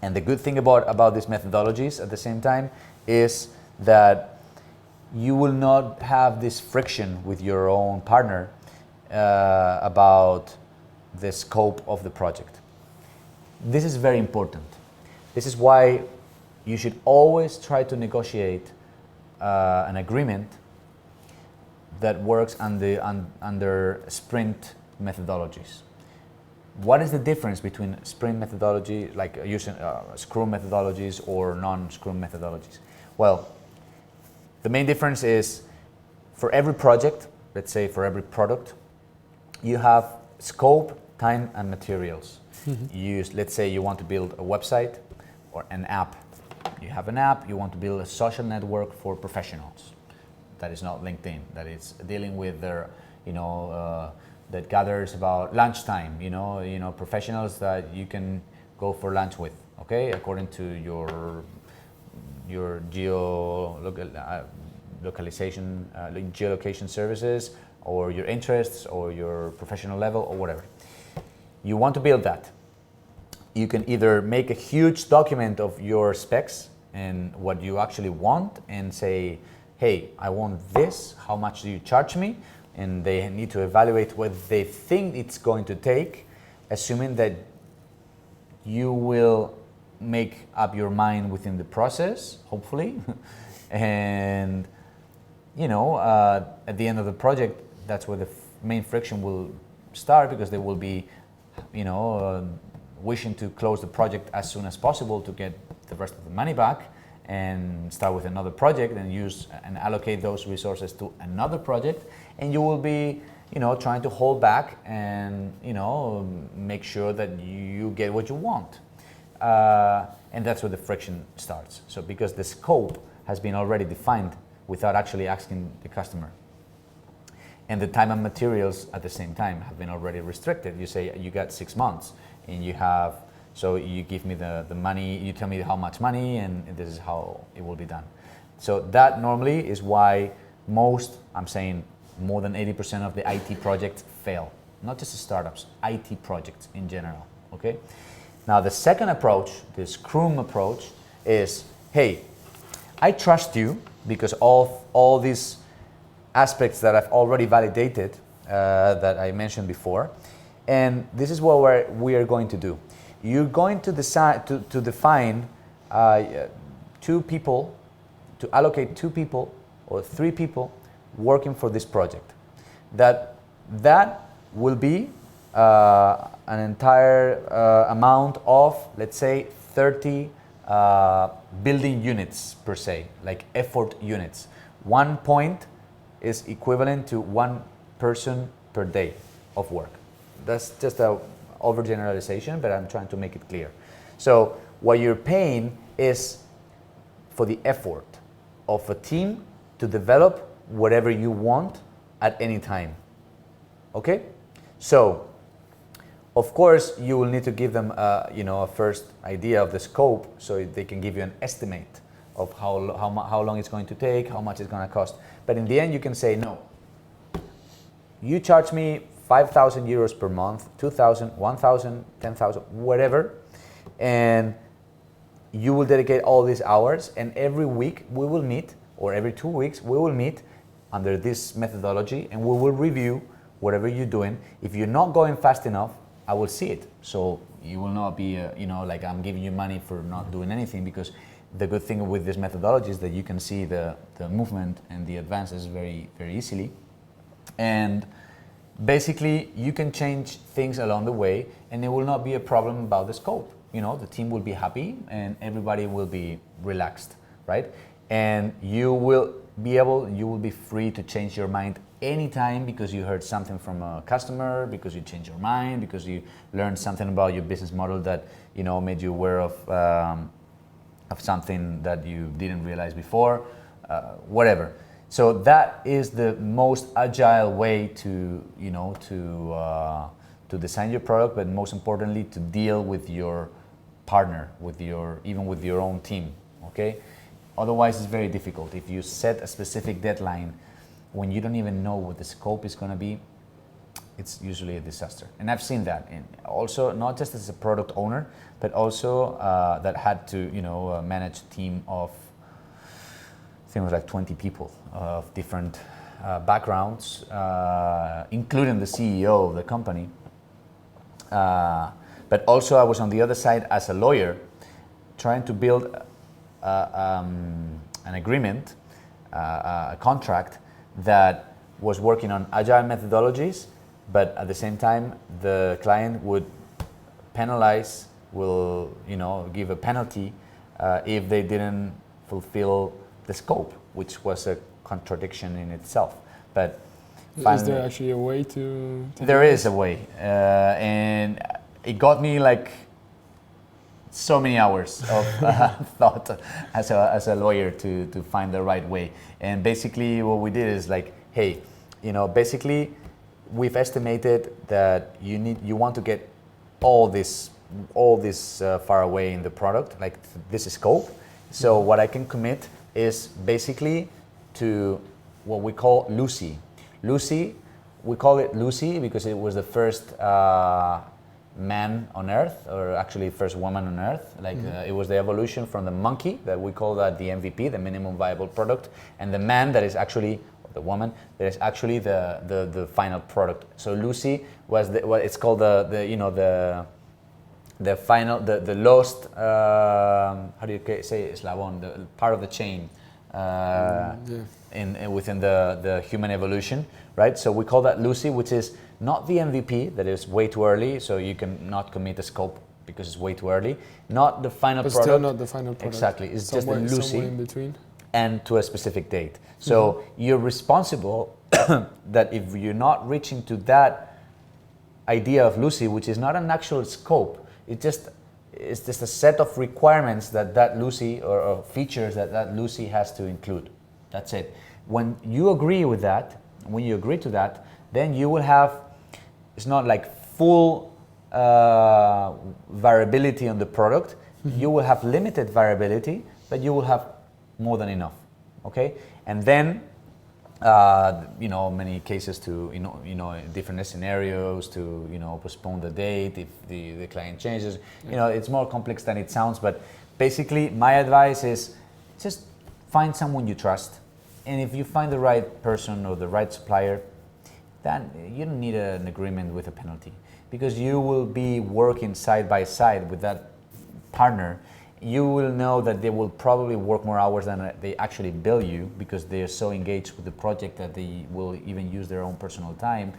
And the good thing about these methodologies at the same time is that you will not have this friction with your own partner about the scope of the project. This is very important. This is why you should always try to negotiate an agreement that works under sprint methodologies. What is the difference between sprint methodology, like using Scrum methodologies or non-Scrum methodologies? Well, the main difference is for every project, let's say for every product, you have scope, time, and materials. Let's say you want to build a website or an app. You have an app, you want to build a social network for professionals. That is not LinkedIn, that is dealing with their, that gathers about lunchtime, professionals that you can go for lunch with, okay, according to your geolocation services, or your interests, or your professional level, or whatever. You want to build that. You can either make a huge document of your specs and what you actually want and say, hey, I want this, how much do you charge me? And they need to evaluate what they think it's going to take, assuming that you will make up your mind within the process, hopefully. And at the end of the project, that's where main friction will start because they will be, wishing to close the project as soon as possible to get the rest of the money back and start with another project and use and allocate those resources to another project, and you will be trying to hold back and make sure that you get what you want, and that's where the friction starts. So because the scope has been already defined without actually asking the customer, and the time and materials at the same time have been already restricted. You say you got 6 months, and so you give me the money, you tell me how much money, and this is how it will be done. So that normally is why I'm saying more than 80% of the IT projects fail. Not just the startups, IT projects in general, okay? Now the second approach, the Scrum approach, is, hey, I trust you because all these aspects that I've already validated, that I mentioned before, and this is what we are going to do. You're going to decide to define 2 people, to allocate 2 people or 3 people working for this project. That will be an entire amount of, let's say, 30 building units per se, like effort units. 1 point is equivalent to 1 person per day of work. That's just a overgeneralization, but I'm trying to make it clear. So what you're paying is for the effort of a team to develop whatever you want at any time. Okay? So, of course, you will need to give them a first idea of the scope so they can give you an estimate of how long it's going to take, how much it's going to cost. But in the end, you can say, no, you charge me 5,000 euros per month, 2,000, 1,000, 10,000, whatever, and you will dedicate all these hours, and every week we will meet, or every 2 weeks we will meet under this methodology, and we will review whatever you're doing. If you're not going fast enough, I will see it. So you will not be, like I'm giving you money for not doing anything, because the good thing with this methodology is that you can see the movement and the advances very, very easily. And basically, you can change things along the way, and it will not be a problem about the scope. The team will be happy, and everybody will be relaxed, right? And you will be free to change your mind anytime because you heard something from a customer, because you changed your mind, because you learned something about your business model that made you aware of something that you didn't realize before, whatever. So that is the most agile way to design your product, but most importantly to deal with your partner, even with your own team. Okay, otherwise it's very difficult. If you set a specific deadline when you don't even know what the scope is going to be, it's usually a disaster. And I've seen that, and also not just as a product owner, but also that had to manage a team of, I think it was like 20 people of different backgrounds, including the CEO of the company. But also I was on the other side as a lawyer, trying to build an agreement, a contract that was working on agile methodologies, but at the same time the client would give a penalty if they didn't fulfill the scope, which was a contradiction in itself. But is there actually a way to there is a way, and it got me like so many hours of thought as a lawyer to find the right way. And basically what we did is like, hey, basically we've estimated that you want to get all this far away in the product, like this is scope. So what I can commit is basically to what we call Lucy. Lucy, we call it Lucy because it was the first man on Earth, or actually first woman on Earth. Like it was the evolution from the monkey that we call that the MVP, the minimum viable product, and the man that is actually, or the woman that is actually the final product. So Lucy was what it's called the final, the lost, how do you say eslabon, the part of the chain, within the human evolution, right? So we call that Lucy, which is not the MVP, that is way too early, so you can not commit a scope because it's way too early. Not the final product. Still not the final product. Exactly, it's just a Lucy. Somewhere in between. And to a specific date. So you're responsible that if you're not reaching to that idea of Lucy, which is not an actual scope, it's just a set of requirements that Lucy or features that Lucy has to include. That's it. When you agree with that, when you agree to that, then you will have, it's not like full variability on the product. You will have limited variability, but you will have more than enough, okay? And then, many cases to, different scenarios to, postpone the date if the client changes. It's more complex than it sounds, but basically my advice is just find someone you trust. And if you find the right person or the right supplier, then you don't need an agreement with a penalty, because you will be working side by side with that partner. You will know that they will probably work more hours than they actually bill you, because they are so engaged with the project that they will even use their own personal time,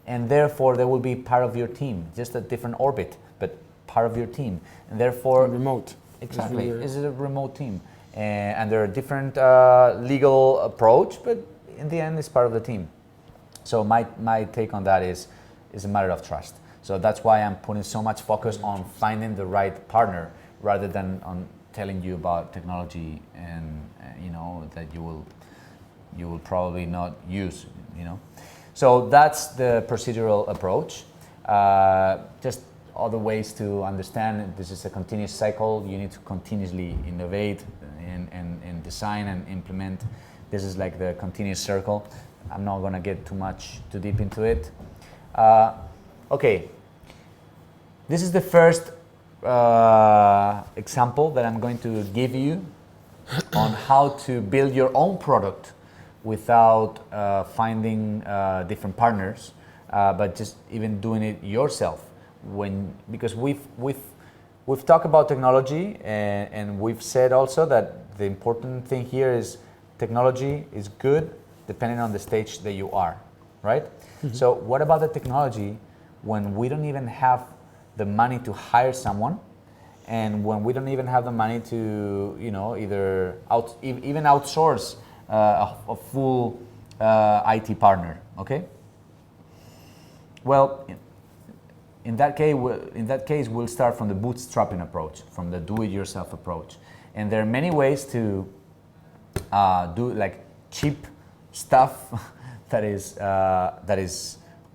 and therefore they will be part of your team, just a different orbit, but part of your team, and therefore remote. Exactly, it's a remote team, and there are different legal approach, but in the end, it's part of the team. So my take on that is a matter of trust. So that's why I'm putting so much focus on finding the right partner, rather than on telling you about technology and that you will probably not use. So that's the procedural approach. Just other ways to understand this is a continuous cycle. You need to continuously innovate and design and implement. This is like the continuous circle. I'm not going to get too deep into it. Okay, this is the first example that I'm going to give you on how to build your own product without finding different partners, but just even doing it yourself. Because we've talked about technology, and we've said also that the important thing here is technology is good depending on the stage that you are, right? Mm-hmm. So what about the technology when we don't even have the money to hire someone, and when we don't even have the money to, either even outsource a full IT partner? Okay. Well, in that case, we'll start from the bootstrapping approach, from the do-it-yourself approach, and there are many ways to do like cheap stuff that is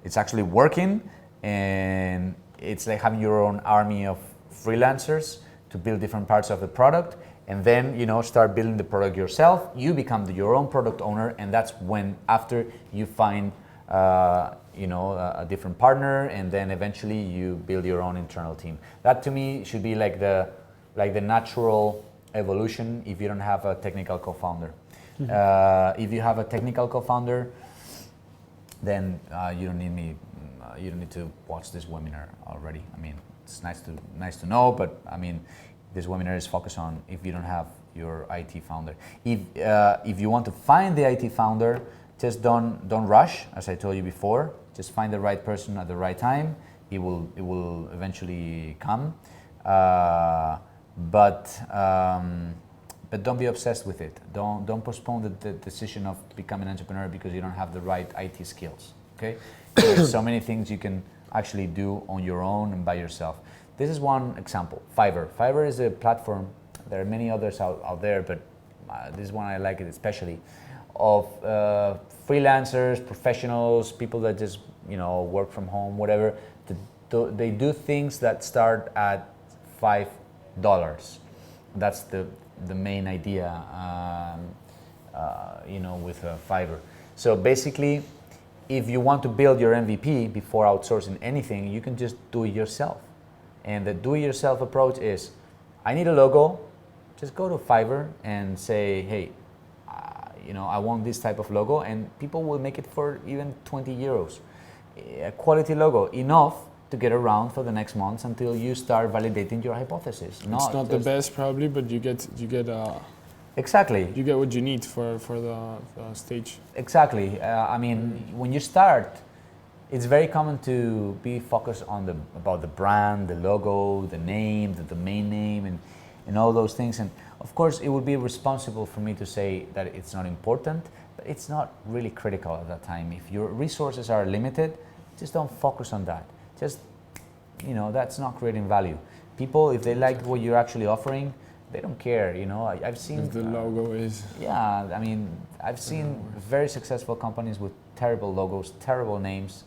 it's actually working, and it's like having your own army of freelancers to build different parts of the product, and then start building the product yourself. You become your own product owner, and that's when after you find a different partner, and then eventually you build your own internal team. That to me should be like the natural evolution if you don't have a technical co-founder. Mm-hmm. If you have a technical co-founder, then you don't need me. You don't need to watch this webinar already. I mean, it's nice to know, but I mean, this webinar is focused on if you don't have your IT founder. If you want to find the IT founder, just don't rush. As I told you before, just find the right person at the right time. It will eventually come, but don't be obsessed with it. Don't postpone the decision of becoming an entrepreneur because you don't have the right IT skills. Okay, there's so many things you can actually do on your own and by yourself. This is one example. Fiverr. Fiverr is a platform. There are many others out there, but this one I like it especially, of freelancers, professionals, people that just work from home, whatever. They do things that start at $5. That's the main idea, with Fiverr. So basically, if you want to build your MVP before outsourcing anything, you can just do it yourself. And the do-it-yourself approach is, I need a logo. Just go to Fiverr and say, hey, I want this type of logo, and people will make it for even 20 euros. A quality logo, enough to get around for the next months until you start validating your hypothesis. It's not the best probably, but you get Exactly. You get what you need for the stage. Exactly. I mean, when you start, it's very common to be focused on about the brand, the logo, the name, the domain name, and all those things. And of course, it would be responsible for me to say that it's not important, but it's not really critical at that time. If your resources are limited, just don't focus on that. Just, that's not creating value. People, if they like what you're actually offering, they don't care. I've seen If the logo is. Yeah, I mean, I've seen very successful companies with terrible logos, terrible names,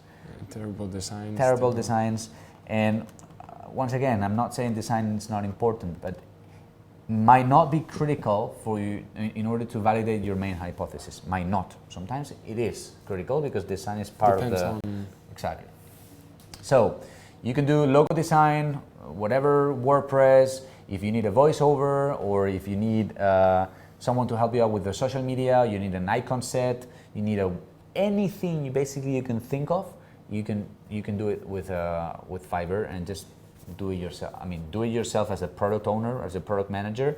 terrible designs. Terrible designs. And once again, I'm not saying design is not important, but might not be critical for you in order to validate your main hypothesis. Might not. Sometimes it is critical because design is part Depends of the. on. Exactly. So you can do logo design, whatever, WordPress. If you need a voiceover, or if you need someone to help you out with the social media, you need an icon set, you need anything you can think of, you can do it with Fiverr and just do it yourself. I mean, do it yourself as a product owner, as a product manager,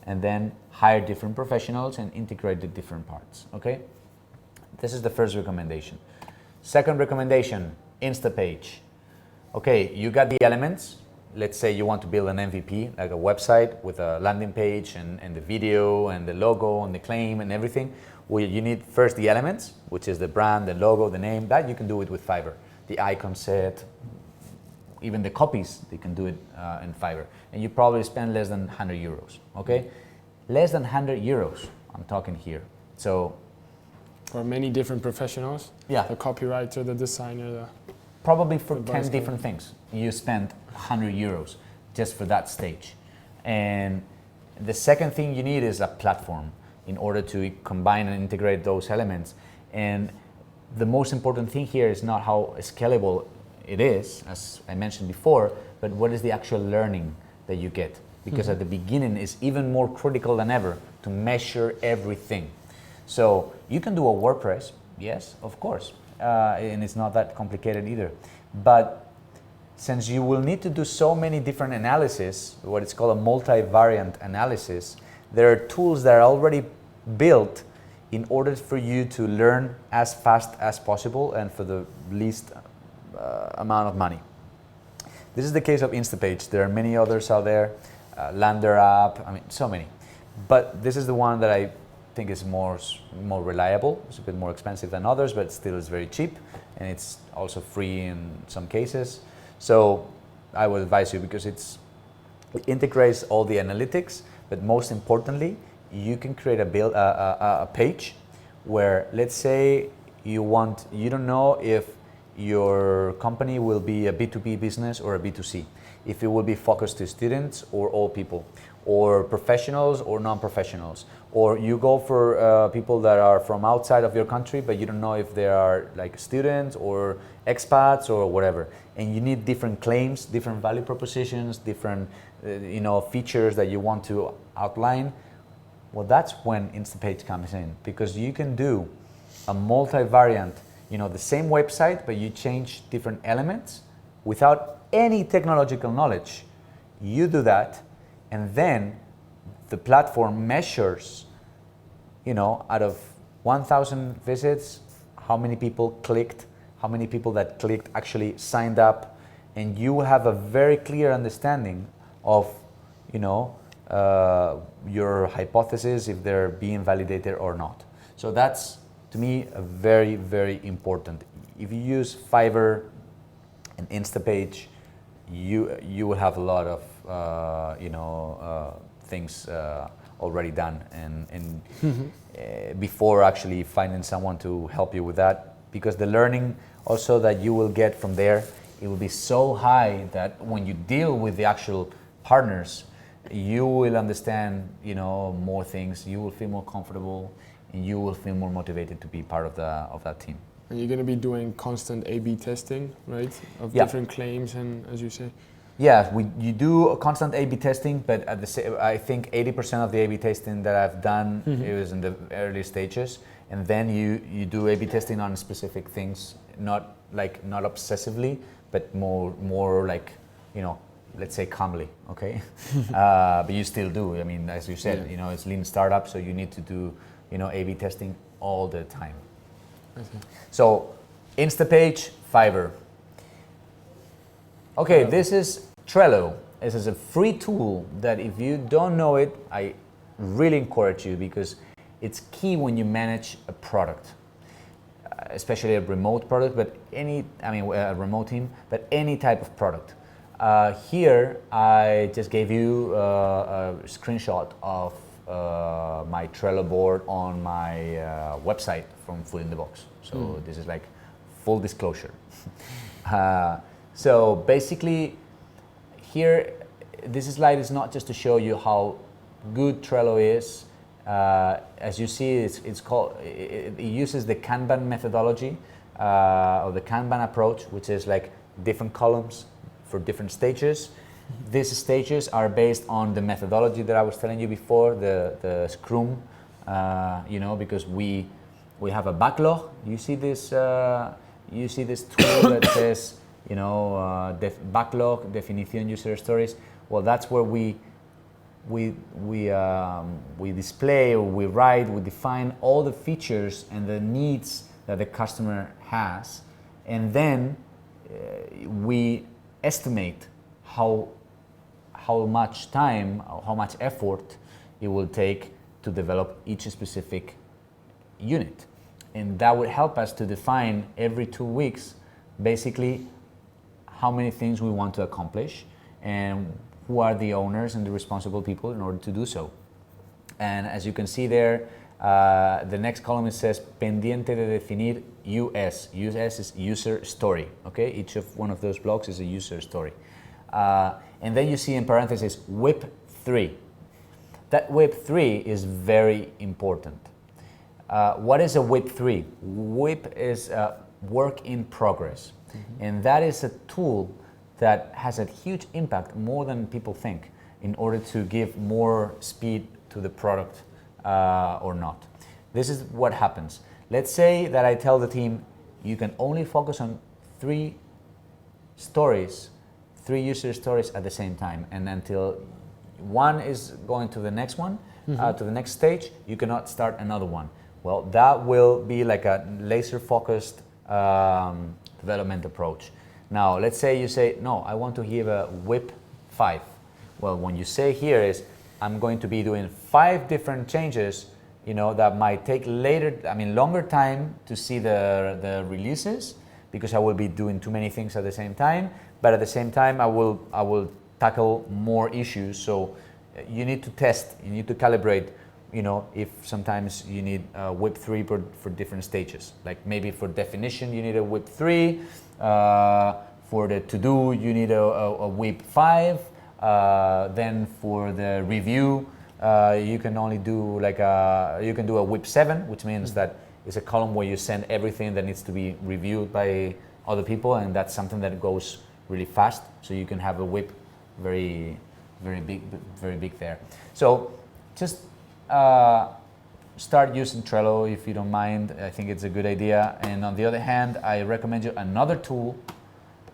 and then hire different professionals and integrate the different parts. Okay, this is the first recommendation. Second recommendation: Instapage. Okay, you got the elements. Let's say you want to build an MVP, like a website with a landing page and the video and the logo and the claim and everything. Well, you need first the elements, which is the brand, the logo, the name. That you can do it with Fiverr. The icon set, even the copies, they can do it in Fiverr. And you probably spend less than 100 euros, okay? Less than 100 euros, I'm talking here. So, for many different professionals. Yeah. The copywriter, the designer, probably for 10 different things, you spend 100 euros just for that stage. And the second thing you need is a platform in order to combine and integrate those elements. And the most important thing here is not how scalable it is, as I mentioned before, but what is the actual learning that you get. Because at the beginning it's even more critical than ever to measure everything. So you can do a WordPress, yes, of course, and it's not that complicated either. But since you will need to do so many different analysis, what is called a multivariant analysis, there are tools that are already built in order for you to learn as fast as possible and for the least amount of money. This is the case of Instapage. There are many others out there, Lander app, I mean, so many. But this is the one that I think is more reliable. It's a bit more expensive than others, but still is very cheap, and it's also free in some cases. So I would advise you because it integrates all the analytics, but most importantly, you can create a page where, let's say you don't know if your company will be a B2B business or a B2C, if it will be focused to students or all people, or professionals or non-professionals, or you go for people that are from outside of your country, but you don't know if they are like students or expats or whatever, and you need different claims, different value propositions, different features that you want to outline. Well, that's when Instapage comes in, because you can do a multivariant, the same website, but you change different elements without any technological knowledge. You do that, and then the platform measures, out of 1,000 visits, how many people clicked, how many people that clicked actually signed up, and you will have a very clear understanding of, your hypothesis, if they're being validated or not. So that's, to me, a very, very important. If you use Fiverr and Instapage, you will have a lot of things already done, and before actually finding someone to help you with that, because the learning also that you will get from there, it will be so high that when you deal with the actual partners, you will understand more things, you will feel more comfortable, and you will feel more motivated to be part of that team. And you're going to be doing constant A/B testing, right? Of Yeah. different claims, and as you say. Yeah, you do a constant A/B testing, but I think 80% of the A/B testing that I've done is in the early stages, and then you do A/B testing on specific things, not obsessively, but more like let's say calmly, okay? But you still do. I mean, as you said, you know, it's lean startup, so you need to do, you know, A/B testing all the time. So, Instapage, Fiverr. Okay, this is Trello. This is a free tool that if you don't know it, I really encourage you, because it's key when you manage a product, especially a remote product, but a remote team, but any type of product. Here, I just gave you a screenshot of my Trello board on my website from Food in the Box. So this is like full disclosure. So basically, here, this slide is not just to show you how good Trello is. As you see, it uses the Kanban methodology or the Kanban approach, which is like different columns for different stages. These stages are based on the methodology that I was telling you before, the Scrum, you know, because we have a backlog. You see this tool that says, you know, backlog, definition, user stories. Well, that's where we display, or we write, we define all the features and the needs that the customer has, and then we estimate how much time, or how much effort it will take to develop each specific unit. And that would help us to define every 2 weeks basically how many things we want to accomplish and who are the owners and the responsible people in order to do so. And as you can see there, the next column, it says pendiente de definir US. US is user story, okay? Each of one of those blocks is a user story. And then you see in parentheses WIP 3. That WIP 3 is very important. What is a WIP 3? WIP is a work in progress. And that is a tool that has a huge impact, more than people think, in order to give more speed to the product or not. This is what happens. Let's say that I tell the team, you can only focus on 3 user stories at the same time, and until one is going to the next one, to the next stage, you cannot start another one. Well, that will be like a laser-focused development approach. Now, let's say you say, no, I want to give a WIP 5. Well, when you say here is, I'm going to be doing 5 different changes, you know, that might take longer time to see the releases, because I will be doing too many things at the same time, but at the same time, I will tackle more issues. So you need to test, you need to calibrate, you know, if sometimes you need a WIP 3 for different stages. Like maybe for definition, you need a WIP 3. For the to-do, you need a WIP 5. Then for the review, you can only do you can do a WIP 7, which means that it's a column where you send everything that needs to be reviewed by other people, and that's something that goes really fast. So you can have a WIP very big there. So just start using Trello if you don't mind. I think it's a good idea. And on the other hand, I recommend you another tool.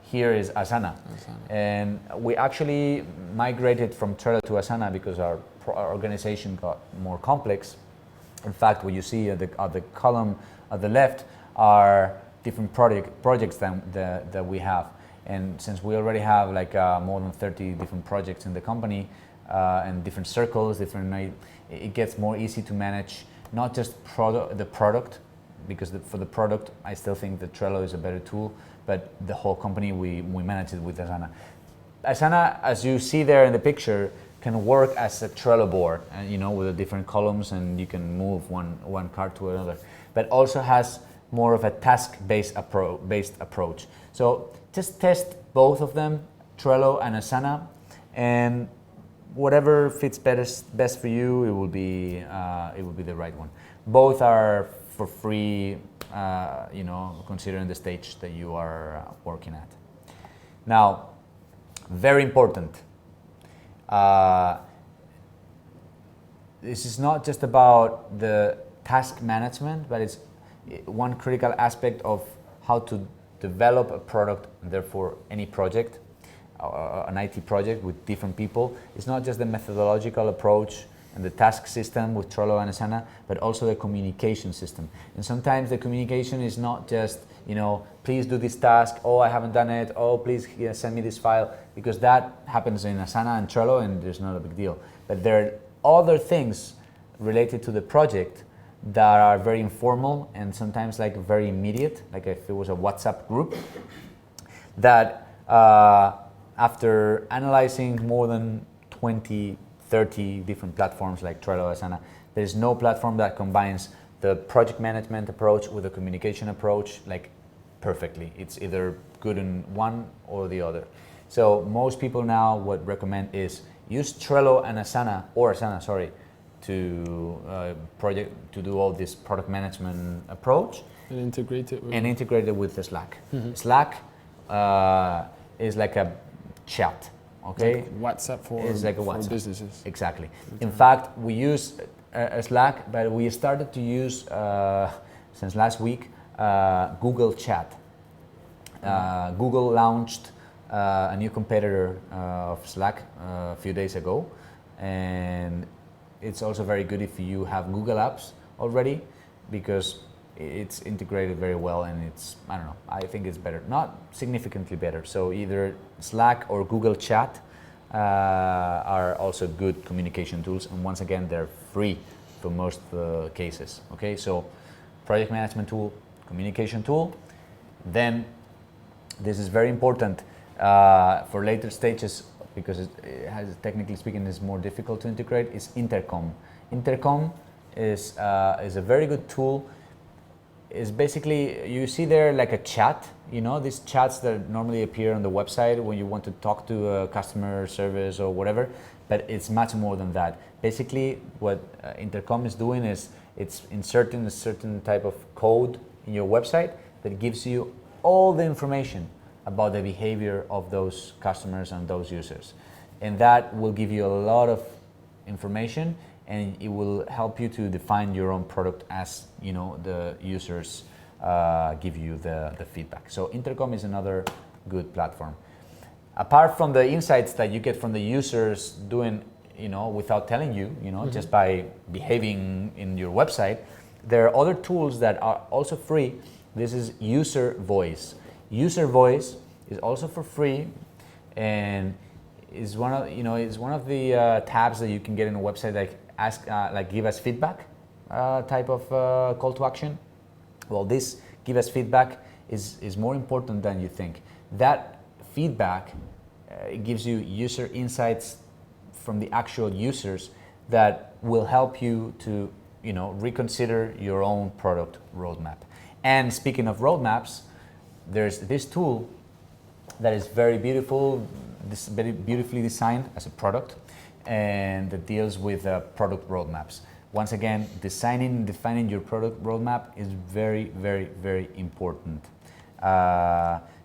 Here is Asana. And we actually migrated from Trello to Asana because our organization got more complex. In fact, what you see at the column at the left are different projects that we have. And since we already have more than 30 different projects in the company and different circles, it gets more easy to manage not just the product, because for the product, I still think that Trello is a better tool, but the whole company, we manage it with Asana. Asana, as you see there in the picture, can work as a Trello board, you know, with the different columns, and you can move one card to another, but also has more of a task-based approach. So just test both of them, Trello and Asana, and whatever fits best for you, it will be the right one. Both are for free, you know, considering the stage that you are working at. Now, very important. This is not just about the task management, but it's one critical aspect of how to develop a product, and therefore any project. an IT project with different people, it's not just the methodological approach and the task system with Trello and Asana, but also the communication system. And sometimes the communication is not just, please do this task, oh, I haven't done it, oh, please send me this file, because that happens in Asana and Trello and there's not a big deal. But there are other things related to the project that are very informal and sometimes like very immediate, like if it was a WhatsApp group, that after analyzing more than 20, 30 different platforms like Trello, Asana, there is no platform that combines the project management approach with the communication approach like perfectly. It's either good in one or the other. So most people now would recommend is use Trello and Asana, to do all this product management approach And integrate it with the Slack. Slack is like a chat. Okay, like WhatsApp for businesses. Exactly. In fact, we use Slack, but we started to use since last week Google Chat. Google launched a new competitor of Slack a few days ago, and it's also very good if you have Google Apps already, because it's integrated very well, and I think it's better, not significantly better. So either Slack or Google Chat are also good communication tools, and once again, they're free for most cases. Okay, so project management tool, communication tool. Then this is very important for later stages, because it has, technically speaking, is more difficult to integrate, is Intercom. Intercom is a very good tool. Is basically, you see there like a chat, these chats that normally appear on the website when you want to talk to a customer service or whatever, but it's much more than that. Basically, what Intercom is doing is it's inserting a certain type of code in your website that gives you all the information about the behavior of those customers and those users. And that will give you a lot of information, and it will help you to define your own product as the users give you the feedback. So Intercom is another good platform. Apart from the insights that you get from the users doing, without telling you, just by behaving in your website, there are other tools that are also free. This is User Voice. User Voice is also for free, and is one of the tabs that you can get in a website, like give us feedback type of call to action. Well, this give us feedback is more important than you think. That feedback gives you user insights from the actual users that will help you to reconsider your own product roadmap. And speaking of roadmaps, there's this tool that is very beautiful, very beautifully designed as a product, and that deals with product roadmaps. Once again, defining your product roadmap is very, very, very important,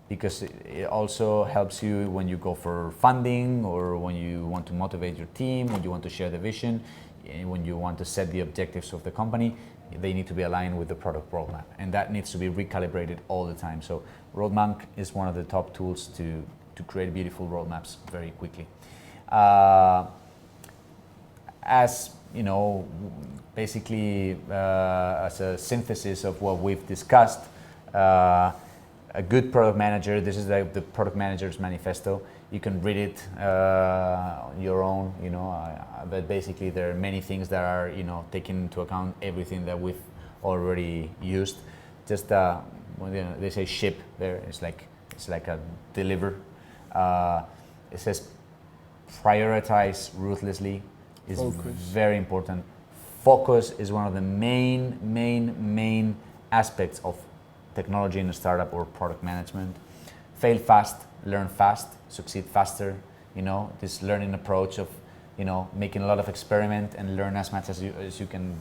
because it also helps you when you go for funding, or when you want to motivate your team, when you want to share the vision, and when you want to set the objectives of the company. They need to be aligned with the product roadmap, and that needs to be recalibrated all the time. So Roadmap is one of the top tools to create beautiful roadmaps very quickly. As basically as a synthesis of what we've discussed, a good product manager, this is the product manager's manifesto. You can read it on your own, but basically there are many things that are, taking into account everything that we've already used. Just when they say ship there, it's like a deliver. It says prioritize ruthlessly is very important. Focus is one of the main aspects of technology in a startup or product management. Fail fast, learn fast, succeed faster. This learning approach of making a lot of experiment and learn as much as you can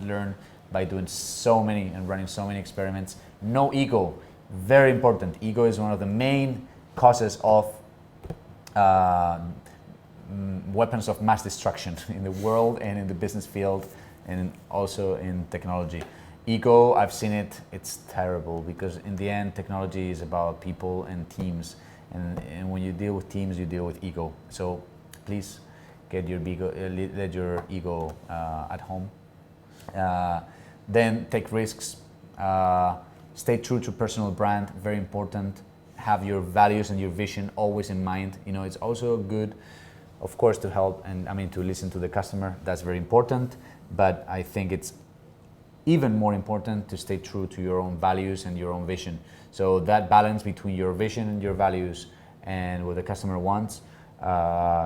learn by doing so many and running so many experiments. No ego, very important. Ego is one of the main causes of weapons of mass destruction in the world and in the business field, and also in technology. Ego, I've seen it, it's terrible, because in the end technology is about people and teams, And when you deal with teams, you deal with ego. So please get your ego, let your ego at home. Then take risks. Stay true to personal brand, very important. Have your values and your vision always in mind. You know, it's also good, of course, to help and to listen to the customer. That's very important. But I think it's even more important to stay true to your own values and your own vision. So that balance between your vision and your values and what the customer wants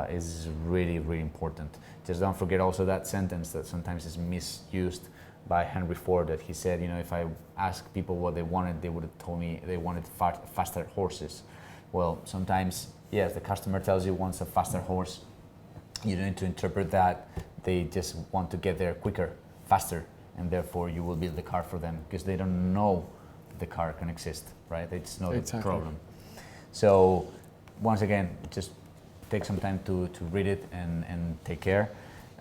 is really, really important. Just don't forget also that sentence that sometimes is misused by Henry Ford, that he said, you know, if I asked people what they wanted, they would have told me they wanted faster horses. Well, sometimes, yes, the customer tells you wants a faster horse. You don't need to interpret that. They just want to get there quicker, faster, and therefore you will build the car for them because they don't know the car can exist, right? They just know the problem. So once again, just take some time to read it and take care.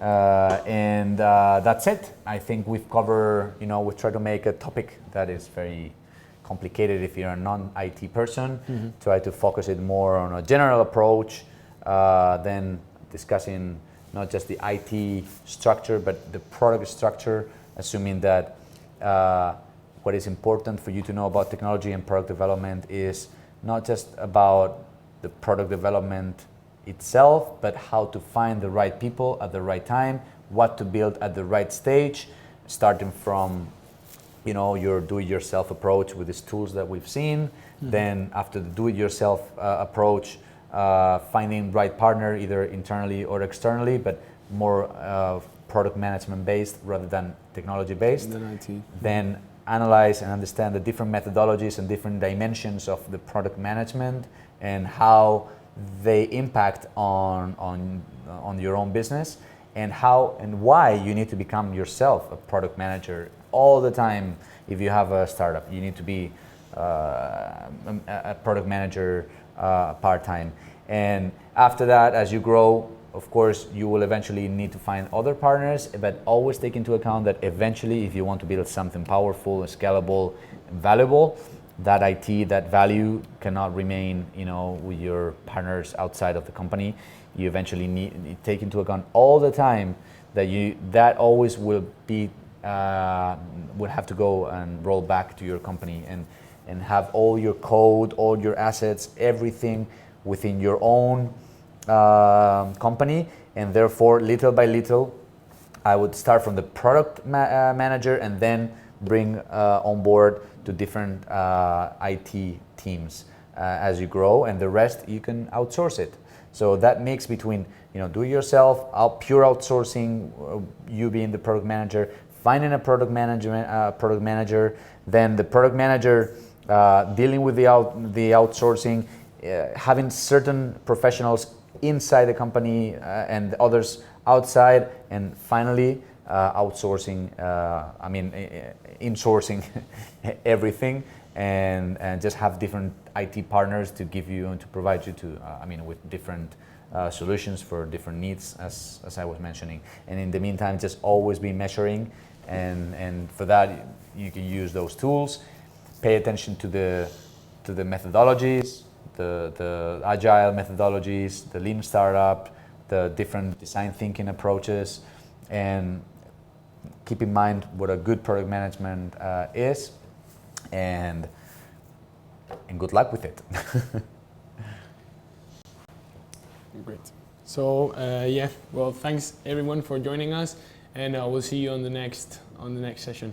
And that's it. I think we've covered, you know, we try to make a topic that is very complicated if you're a non-IT person. Mm-hmm. Try to focus it more on a general approach, then discussing not just the IT structure, but the product structure, assuming that what is important for you to know about technology and product development is not just about the product development itself, but how to find the right people at the right time, what to build at the right stage, starting from, you know, your do-it-yourself approach with these tools that we've seen. Mm-hmm. Then after the do-it-yourself approach, finding right partner either internally or externally, but more product management based rather than technology based. Then IT. Then analyze and understand the different methodologies and different dimensions of the product management and how they impact on your own business, and how and why you need to become yourself a product manager all the time. If you have a startup, you need to be a product manager part-time. And after that, as you grow, of course, you will eventually need to find other partners, but always take into account that eventually, if you want to build something powerful, scalable, and valuable, that IT, that value cannot remain, you know, with your partners outside of the company. You eventually need to take into account all the time that always will be will have to go and roll back to your company and have all your code, all your assets, everything within your own company. And therefore, little by little, I would start from the product manager and then bring on board to different IT teams as you grow, and the rest you can outsource it. So that mix between, you know, do it yourself, pure outsourcing, you being the product manager, finding a product manager, then the product manager dealing with the outsourcing, having certain professionals inside the company and others outside, and finally outsourcing, insourcing everything, and just have different IT partners to give you and to provide you with different solutions for different needs, as I was mentioning. And in the meantime, just always be measuring, and for that you can use those tools. Pay attention to the methodologies, the agile methodologies, the lean startup, the different design thinking approaches, and keep in mind what a good product management is, and good luck with it. Great. So well, thanks everyone for joining us, and we'll see you on the next session.